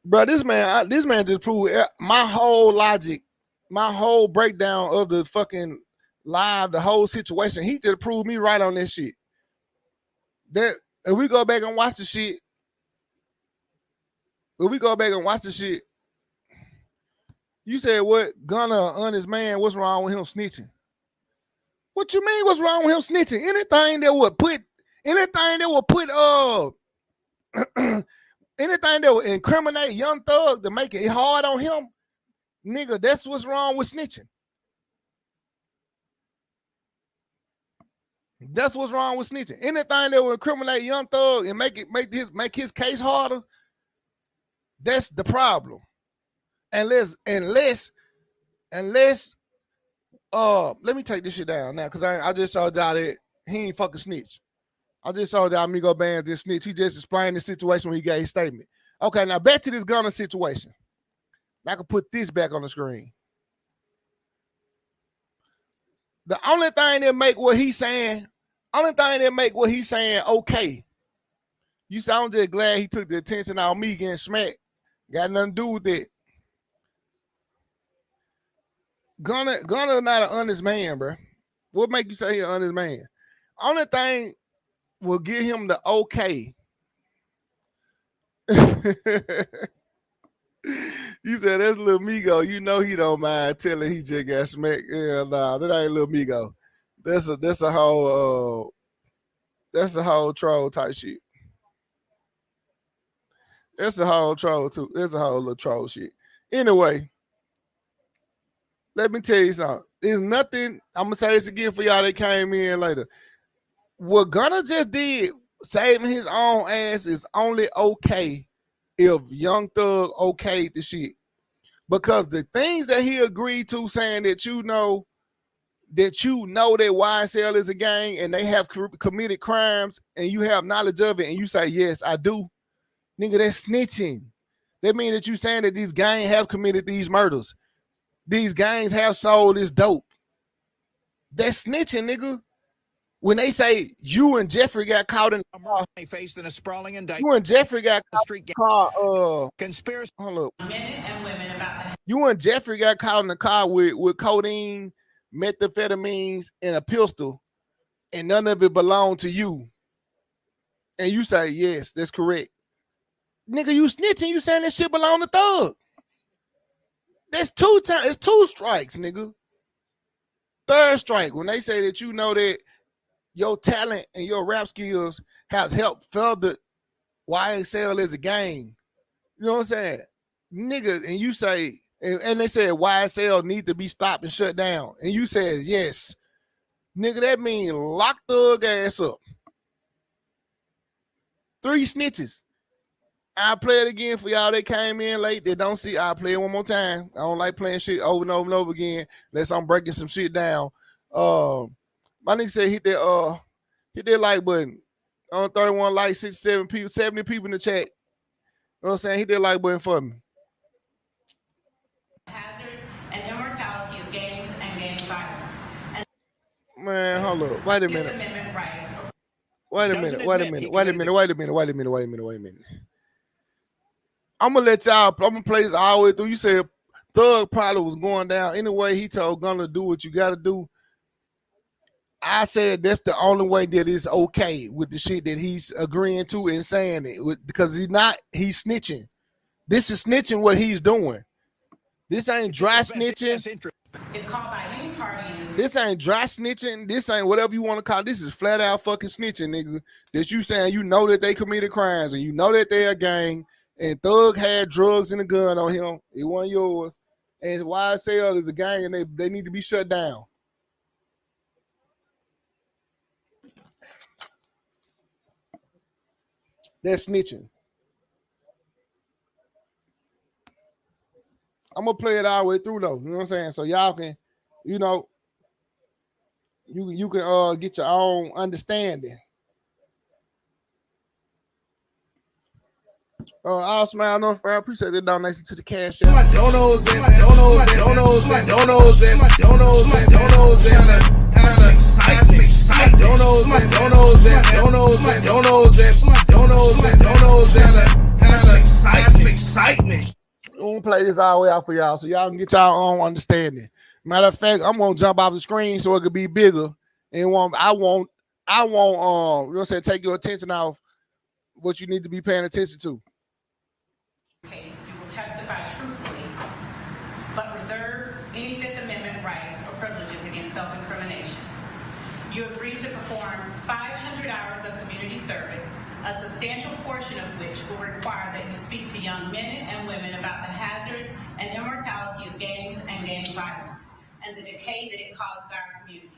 Bro, this man just proved my whole logic, my whole breakdown of the fucking live, the whole situation. He just proved me right on this shit. That if we go back and watch the shit, you said what? Gunna, honest man, what's wrong with him snitching? What you mean what's wrong with him snitching? Anything that would put anything that would incriminate Young Thug to make it hard on him, nigga, that's what's wrong with snitching. That's what's wrong with snitching. Anything that will incriminate Young Thug and make his case harder, that's the problem. Unless let me take this shit down now, because I just saw that he ain't fucking snitch. I just saw that Migo Bands did snitch. He just explained the situation when he gave his statement. Okay, now back to this Gunna situation. I can put this back on the screen. The only thing that make what he's saying okay. You sound just glad he took the attention out of me getting smacked. Got nothing to do with it. Gunna not an honest man, bro. What make you say he's an honest man? Only thing will give him the okay. You said that's Lil Migo. You know he don't mind telling he just got smacked. Yeah, nah, that ain't Lil Migo. That's a whole troll type shit. That's a whole troll too. That's a whole little troll shit. Anyway, let me tell you something. There's nothing. I'm gonna say this again for y'all that came in later. What Gunna just did, saving his own ass, is only okay if Young Thug okayed the shit. Because the things that he agreed to, saying that you know that YSL is a gang and they have committed crimes and you have knowledge of it and you say, yes, I do. Nigga, that's snitching. That means that you saying that these gangs have committed these murders. These gangs have sold this dope. That's snitching, nigga. When they say you and Jeffrey got caught in the car, faced in a sprawling indictment. You and Jeffrey got caught in the car. Conspiracy. Hold up. Men and women about the You and Jeffrey got caught in the car with codeine, methamphetamines, and a pistol, and none of it belonged to you. And you say, yes, that's correct. Nigga, you snitching, you saying that shit belong to Thug. That's it's 2 strikes, nigga. 3rd strike, when they say that you know that your talent and your rap skills has helped further YSL as a gang. You know what I'm saying? Nigga, and you say, and they said YSL need to be stopped and shut down. And you said, yes. Nigga, that means lock Thug ass up. 3 snitches. I'll play it again for y'all that came in late. They don't see. I'll play it one more time. I don't like playing shit over and over and over again unless I'm breaking some shit down. My nigga said hit that like button. On 31 likes, 67 people, 70 people in the chat. You know what I'm saying? Hit that like button for me. Hazards and immortality of gangs and gang violence. And man, hold up. Wait a minute. Amendment rights. Wait a minute. I'm gonna let y'all. I'm gonna play this all the way through. You said Thug probably was going down anyway. He told Gunna to do what you gotta do. I said that's the only way that it's okay with the shit that he's agreeing to and saying it because he's snitching. This is snitching what he's doing. This ain't dry snitching. If called by any party, this ain't dry snitching. This ain't whatever you want to call it. This is flat out fucking snitching, nigga. That you saying you know that they committed crimes and you know that they're a gang and Thug had drugs and a gun on him. It wasn't yours. And YSL is a gang and they need to be shut down. That's snitching. I'm gonna play it all the way through though. You know what I'm saying? So y'all can, you know, you can get your own understanding. I'll smile no fair. I appreciate the donation to the cash app. Excitement. I'm gonna play this all the way out for y'all so y'all can get y'all own understanding. Matter of fact, I'm gonna jump off the screen so it could be bigger. And I won't you know what I'm saying, take your attention off what you need to be paying attention to. Case, you will testify truthfully, but reserve any Fifth Amendment rights or privileges against self-incrimination. You agree to perform 500 hours of community service, a substantial portion of which will require that you speak to young men and women about the hazards and immortality of gangs and gang violence, and the decay that it causes our communities.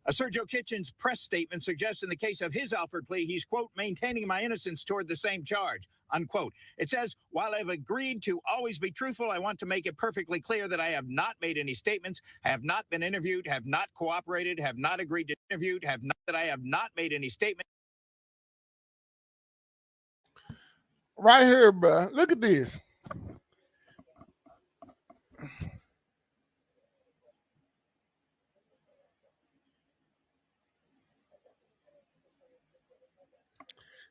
A Sergio Kitchen's press statement suggests in the case of his Alford plea, he's, quote, maintaining my innocence toward the same charge, unquote. It says, while I've agreed to always be truthful, I want to make it perfectly clear that I have not made any statements, have not been interviewed, have not cooperated, have not agreed to interviewed, that I have not made any statements. Right here, bro. Look at this.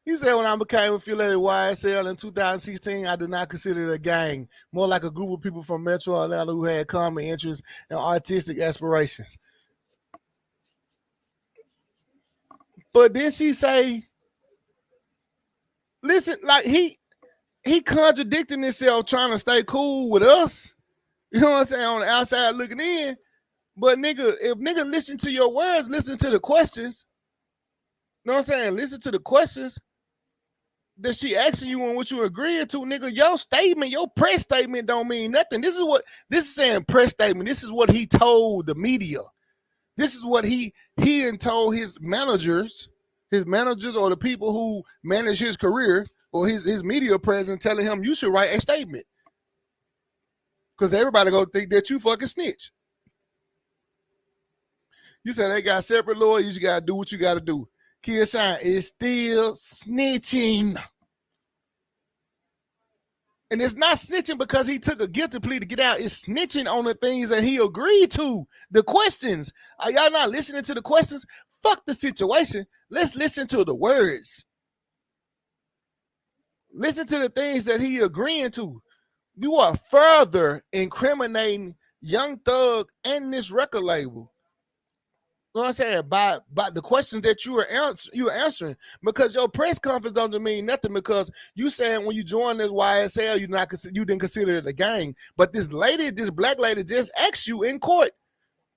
He said, when I became affiliated with YSL in 2016, I did not consider it a gang, more like a group of people from Metro Atlanta who had common interests and artistic aspirations. But then she say, listen, like he contradicting himself trying to stay cool with us. You know what I'm saying? On the outside looking in. But nigga, if nigga listen to your words, listen to the questions. You know what I'm saying? Listen to the questions that she asking you on what you agreeing to, nigga. Your statement, your press statement don't mean nothing. This is saying press statement. This is what he told the media. This is what he told his managers or the people who manage his career or his media presence, telling him you should write a statement. Because everybody gonna think that you fucking snitch. You said they got separate lawyers, you just gotta do what you gotta do. Kia Shine is still snitching. And it's not snitching because he took a guilty plea to get out. It's snitching on the things that he agreed to. The questions. Are y'all not listening to the questions? Fuck the situation. Let's listen to the words. Listen to the things that he agreeing to. You are further incriminating Young Thug and this record label. You know what I'm saying? By the questions that you are answering, because your press conference doesn't mean nothing, because you saying when you joined this YSL, you didn't consider it a gang. But this black lady just asked you in court,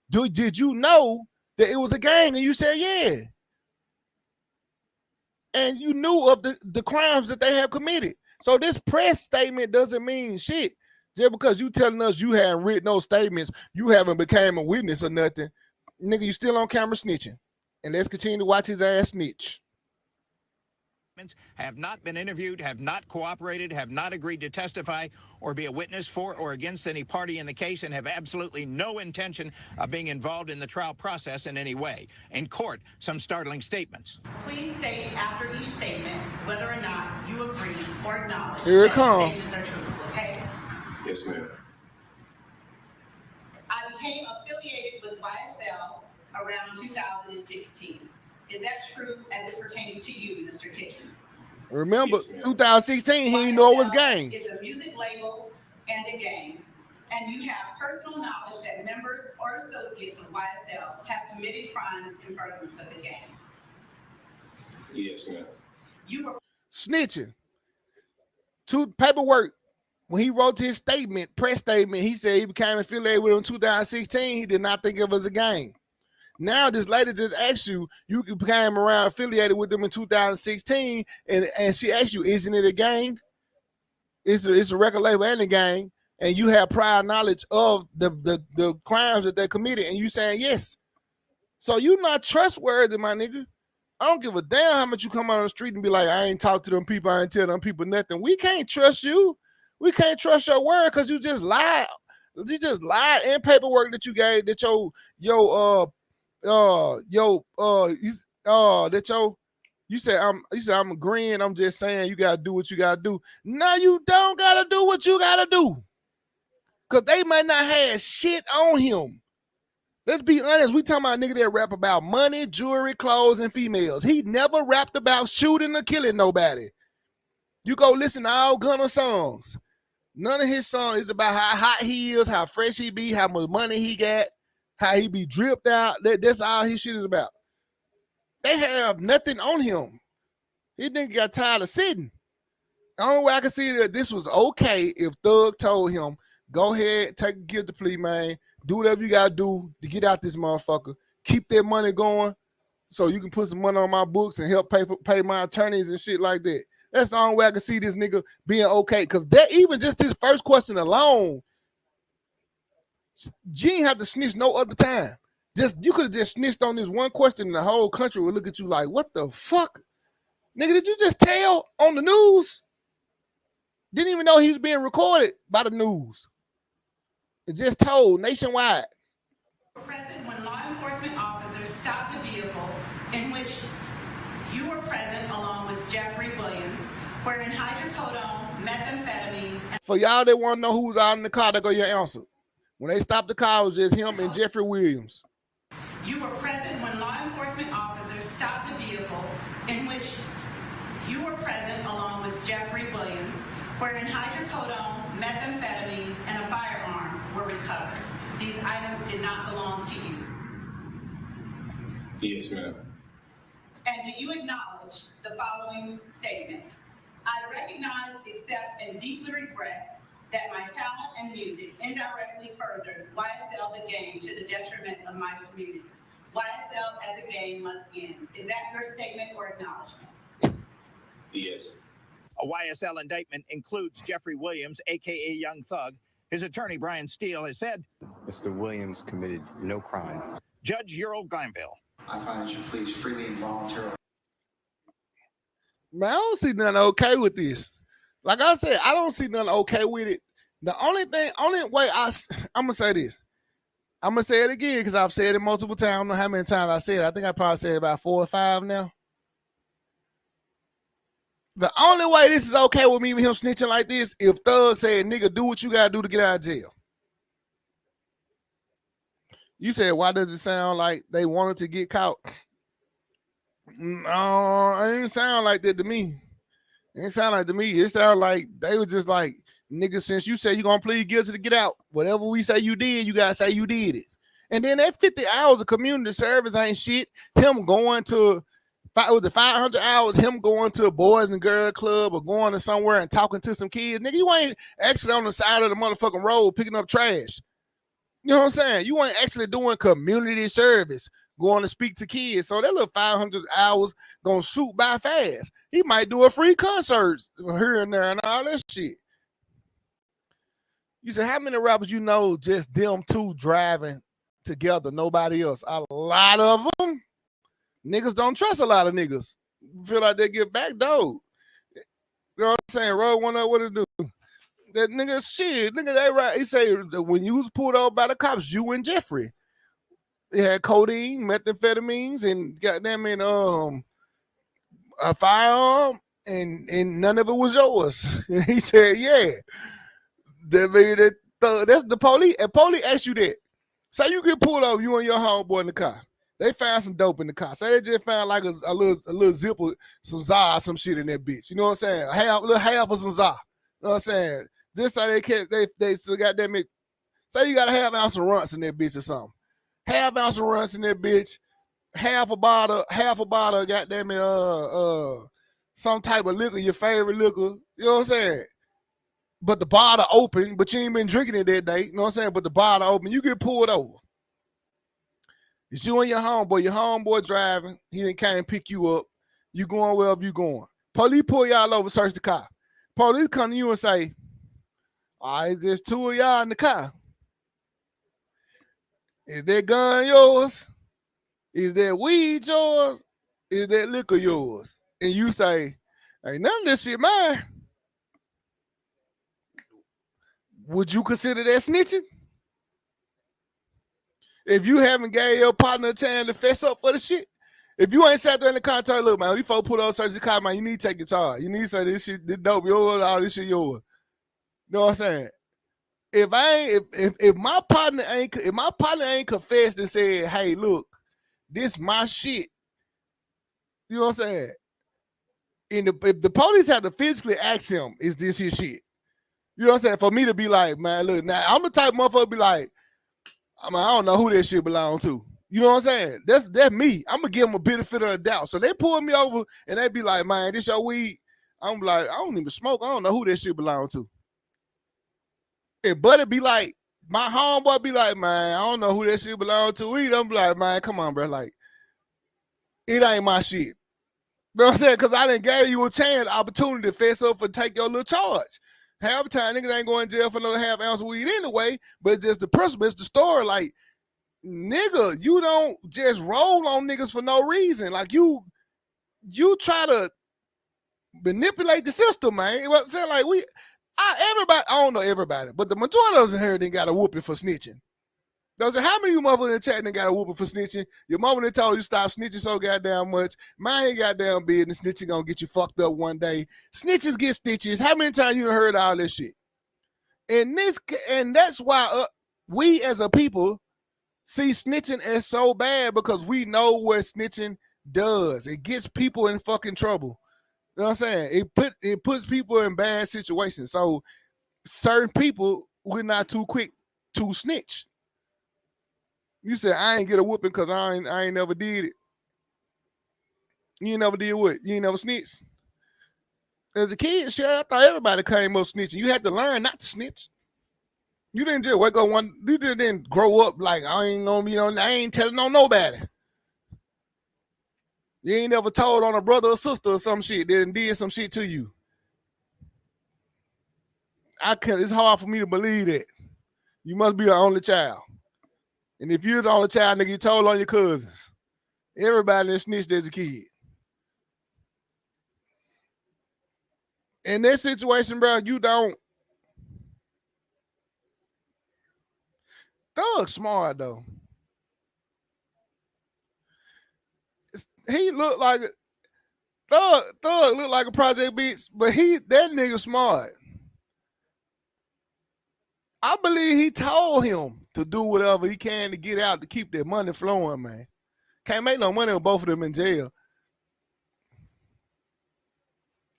did you know that it was a gang? And you said yeah. And you knew of the crimes that they have committed. So this press statement doesn't mean shit. Just because you telling us you haven't written no statements, you haven't became a witness or nothing. Nigga, you still on camera snitching. And let's continue to watch his ass snitch. statements, have not been interviewed, have not cooperated, have not agreed to testify or be a witness for or against any party in the case, and have absolutely no intention of being involved in the trial process in any way. In court, some startling statements. Please state after each statement whether or not you agree or acknowledge Here it that come. the statements are truthful, okay? Yes, ma'am. I became affiliated with YSL around 2016. Is that true as it pertains to you, Mr. Kitchens? Remember, Yes, ma'am. 2016, he didn't know it was gang. It's a music label and a gang, and you have personal knowledge that members or associates of YSL have committed crimes in furtherance of the gang. Yes, ma'am. You were Snitching. Two paperwork. When he wrote his statement, press statement, he said he became affiliated with him in 2016. He did not think of it as a gang. Now this lady just asked you, you became around affiliated with them in 2016, and she asked you, isn't it a gang? It's a record label and a gang, and you have prior knowledge of the crimes that they committed, and you saying yes. So you're not trustworthy, my nigga. I don't give a damn how much you come out on the street and be like, I ain't talk to them people, I ain't tell them people nothing. We can't trust you. We can't trust your word because you just lied. You just lied in paperwork that you gave that you said I'm agreeing. I'm just saying you gotta do what you gotta do. No, you don't gotta do what you gotta do. Cause they might not have shit on him. Let's be honest. We talking about a nigga that rap about money, jewelry, clothes, and females. He never rapped about shooting or killing nobody. You go listen to all Gunna songs. None of his songs is about how hot he is, how fresh he be, how much money he got, how he be dripped out. That's all his shit is about. They have nothing on him. He nigga got tired of sitting. The only way I can see that this was okay if Thug told him, go ahead, take a guilty plea, man. Do whatever you gotta do to get out this motherfucker. Keep that money going so you can put some money on my books and help pay my attorneys and shit like that. That's the only way I can see this nigga being okay. Because that even just his first question alone, you ain't have to snitch no other time. You could have just snitched on this one question and the whole country would look at you like, what the fuck? Nigga, did you just tell on the news? Didn't even know he was being recorded by the news. It just told nationwide. present when law enforcement officers stopped a vehicle in which you were present along with Jeffrey Williams, wherein hydrocodone, methamphetamines, and For y'all that want to know who was out in the car, that go your answer. When they stopped the car, it was just him and Jeffrey Williams. you were present when law enforcement officers stopped a vehicle in which you were present along with Jeffrey Williams, wherein hydrocodone, methamphetamines, and a firearm were recovered. These items did not belong to you. Yes, ma'am. And do you acknowledge the following statement? I recognize, accept, and deeply regret that my talent and music indirectly furthered YSL the gang to the detriment of my community. YSL as a gang must end. Is that your statement or acknowledgement? Yes. A YSL indictment includes Jeffrey Williams, a.k.a. Young Thug. His attorney, Brian Steele, has said, Mr. Williams committed no crime. Judge Ural Glanville. I find that you please freely and voluntarily. Man, I don't see nothing okay with this. Like I said, I don't see nothing okay with it. The only way I'm going to say this. I'm going to say it again because I've said it multiple times. I don't know how many times I said it. I think I probably said it about 4 or 5 now. The only way this is okay with me and him snitching like this, if Thug said, nigga, do what you got to do to get out of jail. You said, why does it sound like they wanted to get caught? No, it didn't sound like that to me. It didn't sound like to me. It sounded like they were just like, nigga, since you said you're going to plead guilty to get out, whatever we say you did, you got to say you did it. And then that 50 hours of community service ain't shit. Him going to, was it 500 hours, him going to a boys and girl club or going to somewhere and talking to some kids. Nigga, you ain't actually on the side of the motherfucking road picking up trash. You know what I'm saying? You ain't actually doing community service, going to speak to kids. So that little 500 hours gonna shoot by fast. He might do a free concert here and there and all that shit. You said, how many rappers you know just them two driving together, nobody else? A lot of them. Niggas don't trust a lot of niggas. feel like they get back though. You know what I'm saying? Roll one up, what it do? That nigga shit, nigga, they right. He say when you was pulled over by the cops, you and Jeffrey. They had codeine, methamphetamines, and goddamn it, a firearm, and none of it was yours. And he said, yeah. That's the police. And police ask you that. So you get pulled over, you and your homeboy in the car. They found some dope in the car. So they just found like a little zipper, some Zah, some shit in that bitch. You know what I'm saying? A little half of some Zah. You know what I'm saying? Just so they still got that mix. Say you got a half ounce of runts in that bitch or something. Half ounce of runts in that bitch. Half a bottle, goddamn it, some type of liquor, your favorite liquor. You know what I'm saying? But the bottle open, but you ain't been drinking it that day. You know what I'm saying? But the bottle open, you get pulled over. It's you and your homeboy driving. He didn't come and pick you up. You going wherever you going. Police pull y'all over, search the car. Police come to you and say, all right, there's two of y'all in the car. Is that gun yours? Is that weed yours? Is that liquor yours? And you say, ain't none of this shit mine. Would you consider that snitching? If you haven't gave your partner a chance to fess up for the shit, if you ain't sat there in the car and told, look, man, these folks put on search the car, man, you need to take your charge. You need to say this shit, this dope yours, all this shit yours. You know what I'm saying? If my partner ain't confessed and said, hey, look, this my shit. You know what I'm saying? And if the police have to physically ask him, is this his shit? You know what I'm saying? For me to be like, man, look, now I'm the type of motherfucker be like, I don't know who that shit belong to. You know what I'm saying? That's me. I'm gonna give them a benefit of the doubt. So they pull me over and they be like, man, this your weed. I'm like, I don't even smoke. I don't know who that shit belong to. And Buddy be like, my homeboy be like, man, I don't know who that shit belong to either. I'm like, man, come on, bro. Like, it ain't my shit. You know what I'm saying? Because I didn't give you a chance, opportunity to fess up and take your little charge. Half the time, niggas ain't going to jail for another half ounce of weed anyway, but it's just the principle, it's the story. Like, nigga, you don't just roll on niggas for no reason. Like, you try to manipulate the system, man. You know what I'm saying? Like, everybody, I don't know everybody, but the majority of us in here didn't got a whooping for snitching. Those are how many of you motherfuckers in the chat didn't got a whooping for snitching? Your mama done told you stop snitching so goddamn much. Mine ain't goddamn business. Snitching gonna get you fucked up one day. Snitches get stitches. How many times you done heard all this shit? And that's why we as a people see snitching as so bad, because we know what snitching does. It gets people in fucking trouble. You know what I'm saying? It puts people in bad situations. So certain people, we're not too quick to snitch. You said I ain't get a whooping because I ain't never did it. You ain't never did what? You ain't never snitched. As a kid, shit, I thought everybody came up snitching. You had to learn not to snitch. You didn't just wake up you didn't grow up like I ain't gonna be I ain't telling on nobody. You ain't never told on a brother or sister or some shit that did some shit to you. It's hard for me to believe that. You must be an only child. And if you're the only child, nigga, you told on your cousins. Everybody that snitched as a kid. In that situation, bro, you don't. Thug smart though. He looked like Thug looked like a project bitch, but that nigga smart. I believe he told him to do whatever he can to get out to keep that money flowing, man. Can't make no money with both of them in jail.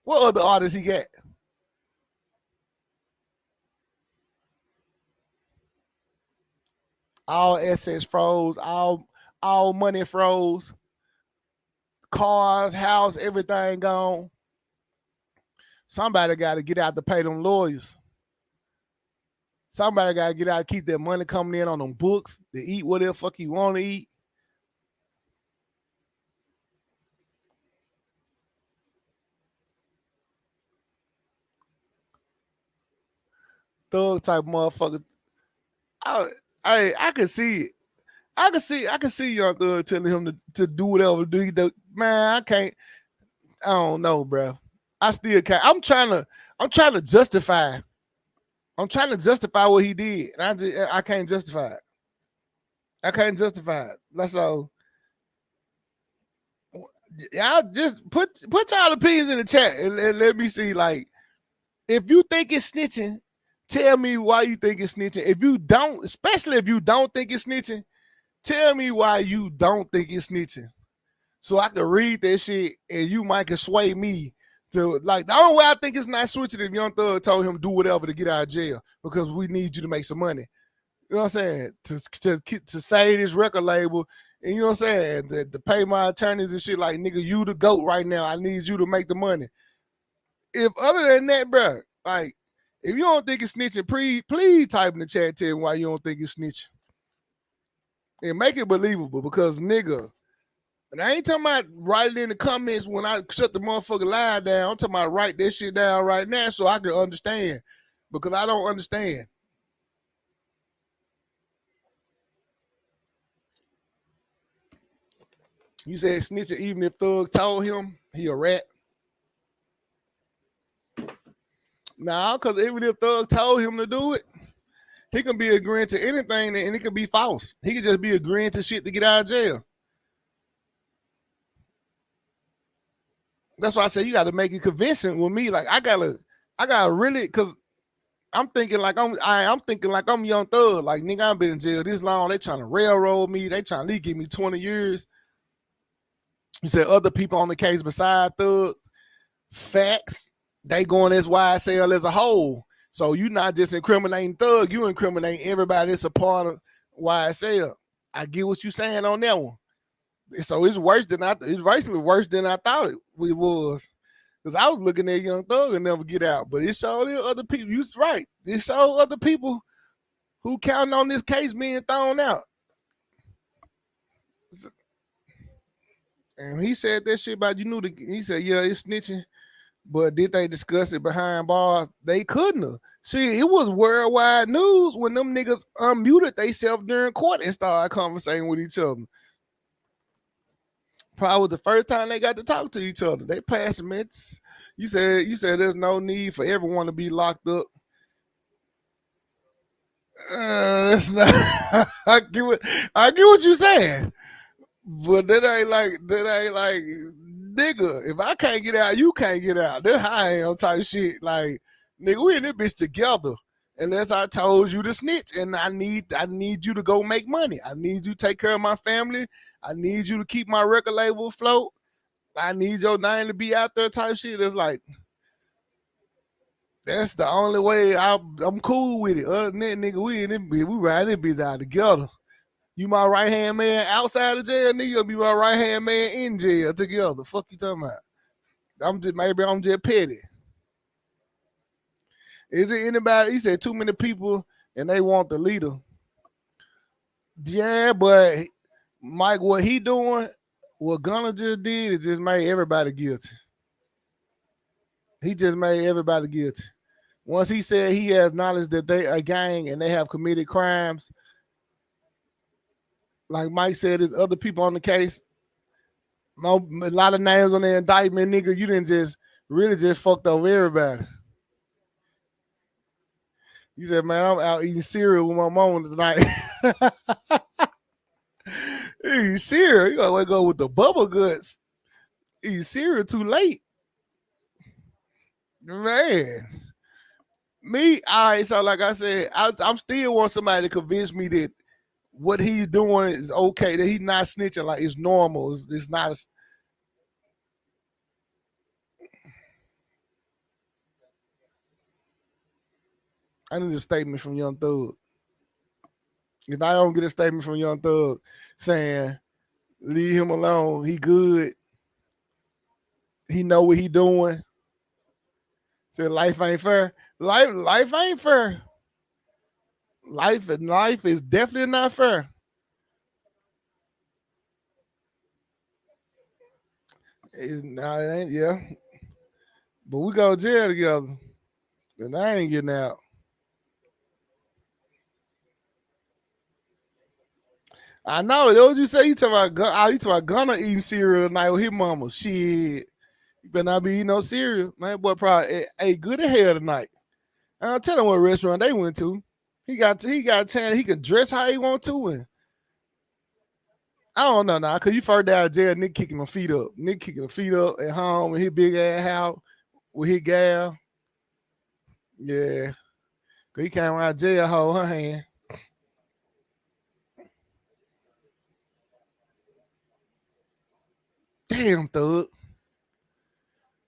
What other artists he got? All assets froze, all money froze, cars, house, everything gone. Somebody got to get out to pay them lawyers. Somebody got to get out to keep that money coming in on them books, to eat whatever the fuck you want to eat. Thug type motherfucker. I can see it. I can see Young Thug telling him to do whatever. Man, I can't. I don't know, bro. I still can't. I'm trying to justify. I'm trying to justify what he did, and I can't justify it. I can't justify it. That's all. Y'all just put y'all opinions in the chat and let me see. Like, if you think it's snitching, tell me why you think it's snitching. If you don't, especially if you don't think it's snitching, tell me why you don't think it's snitching. So I can read that shit and you might can sway me to, like, the only way I think it's not switching if Young Thug told him do whatever to get out of jail because we need you to make some money. You know what I'm saying? To save this record label, and you know what I'm saying? To pay my attorneys and shit, like, nigga, you the GOAT right now. I need you to make the money. If other than that, bro, like, if you don't think it's snitching, please type in the chat, tell me why you don't think it's snitching. And make it believable because, nigga, and I ain't talking about write it in the comments when I shut the motherfucking live down. I'm talking about write that shit down right now so I can understand because I don't understand. You said snitching even if Thug told him he a rat. Nah, because even if Thug told him to do it, he can be agreeing to anything and it can be false. He can just be agreeing to shit to get out of jail. That's why I say you got to make it convincing with me. Like I gotta really, cause I'm thinking like I'm thinking like I'm Young Thug. Like, nigga, I've been in jail this long. They trying to railroad me. They trying to at least give me 20 years. You said other people on the case beside Thug. Facts. They going as YSL as a whole. So you not just incriminating Thug, you incriminate everybody that's a part of YSL. I get what you saying on that one. So it's worse than it's basically worse than I thought it was. Because I was looking at Young Thug and never get out. But it showed other people. You right. It showed other people who counting on this case being thrown out. And he said that shit about he said, yeah, it's snitching. But did they discuss it behind bars? They couldn't have. See, it was worldwide news when them niggas unmuted themselves during court and started conversating with each other. Probably the first time they got to talk to each other. They passed minutes. You said there's no need for everyone to be locked up. It's not. I get what you're saying, but that ain't like nigga. If I can't get out, you can't get out. That's how I am type shit. Like, nigga, we in this bitch together. Unless I told you to snitch, and I need you to go make money. I need you to take care of my family. I need you to keep my record label afloat. I need your name to be out there type shit. It's like, that's the only way I'm cool with it. Other than that, nigga, we ride this bitch out together. You my right hand man outside of jail, nigga. You'll be my right hand man in jail together. Fuck you talking about? Maybe I'm just petty. Is it anybody? He said too many people and they want the leader. Yeah, but Mike, what he doing, what Gunna just did, it just made everybody guilty. He just made everybody guilty. Once he said he has knowledge that they are a gang and they have committed crimes, like Mike said, there's other people on the case. A lot of names on the indictment, nigga. You didn't just really just fucked over everybody. You said, man, I'm out eating cereal with my mom tonight. Eating cereal. You gotta go with the bubble guts. Eating cereal too late. Man. Me, all right, so like I said, I'm still want somebody to convince me that what he's doing is okay, that he's not snitching, like it's normal. It's not I need a statement from Young Thug. If I don't get a statement from Young Thug saying, leave him alone, he good, he know what he doing. Said life ain't fair. Life ain't fair. Life is definitely not fair. It ain't, yeah. But we go to jail together. And I ain't getting out. I know. What you say? You talking about Gunna eating cereal tonight with his mama. Shit. You better not be eating no cereal. Man, boy probably ate good as hell tonight. I'll tell him what restaurant they went to. He got a chance. He can dress how he want to. And I don't know now, cause you first out of jail, Nick kicking my feet up. Nick kicking the feet up at home in his big ass house with his gal. Yeah. Cause he came out of jail, hold her hand. Damn, Thug.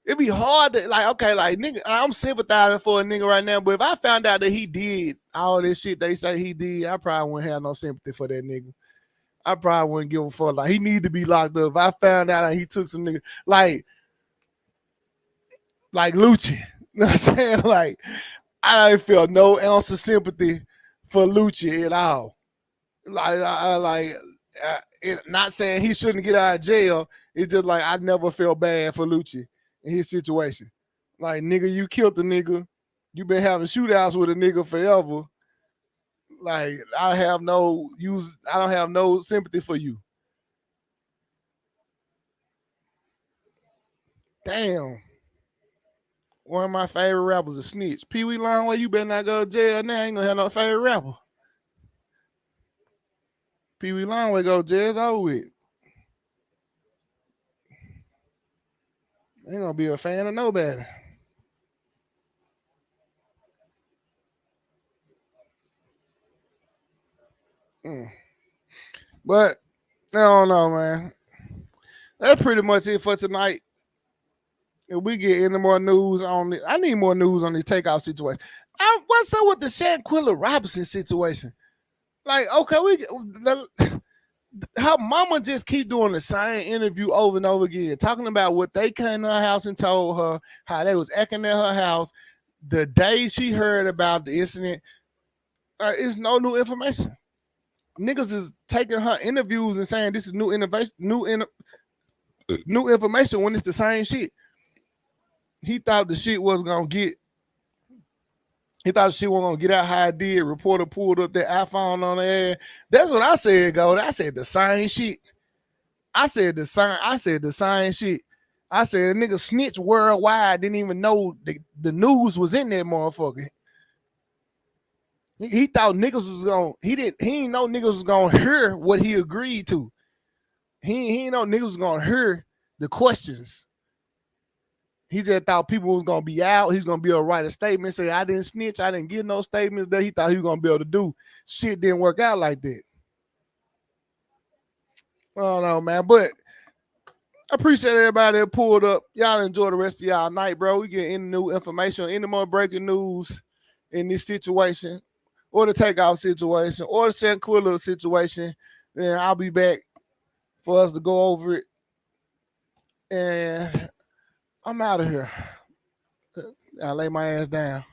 It'd be hard to like nigga, I'm sympathizing for a nigga right now, but if I found out that he did all this shit they say he did, I probably wouldn't have no sympathy for that nigga. I probably wouldn't give a fuck. Like, he need to be locked up. If I found out that he took some nigga like Lucci. You know what I'm saying? Like, I don't feel no ounce of sympathy for Lucci at all. Not saying he shouldn't get out of jail. It's just like I never felt bad for Lucci in his situation. Like, nigga, you killed the nigga. You been having shootouts with a nigga forever. Like, I don't have no sympathy for you. Damn. One of my favorite rappers is Snitched. Pee Wee Longway, you better not go to jail now. Ain't gonna have no favorite rapper. Pee Wee Longway go to jail, it's over with. Ain't gonna be a fan of nobody. But I don't know, man. That's pretty much it for tonight. If we get any more news on it, I need more news on this Takeoff situation. What's up with the Shanquilla Robinson situation? Like, okay, her mama just keep doing the same interview over and over again, talking about what they came to her house and told her, how they was acting at her house. The day she heard about the incident, it's no new information. Niggas is taking her interviews and saying this is new innovation, new information when it's the same shit. He thought the shit wasn't gonna get. He thought the shit wasn't gonna get out how it did. Reporter pulled up their iPhone on the air. That's what I said, go. I said the same shit. I said the same shit. I said nigga snitch worldwide, didn't even know the news was in that motherfucker. He thought niggas was gonna. He didn't know niggas was gonna hear what he agreed to. He didn't know niggas was gonna hear the questions. He just thought people was gonna be out. He's gonna be able to write a statement, say I didn't snitch, I didn't get no statements that he thought he was gonna be able to do. Shit didn't work out like that. I don't know, man. But I appreciate everybody that pulled up. Y'all enjoy the rest of y'all night, bro. We get any new information, any more breaking news in this situation, or the Takeoff situation, or the Shanquilla situation. Then I'll be back for us to go over it. And I'm out of here. I lay my ass down.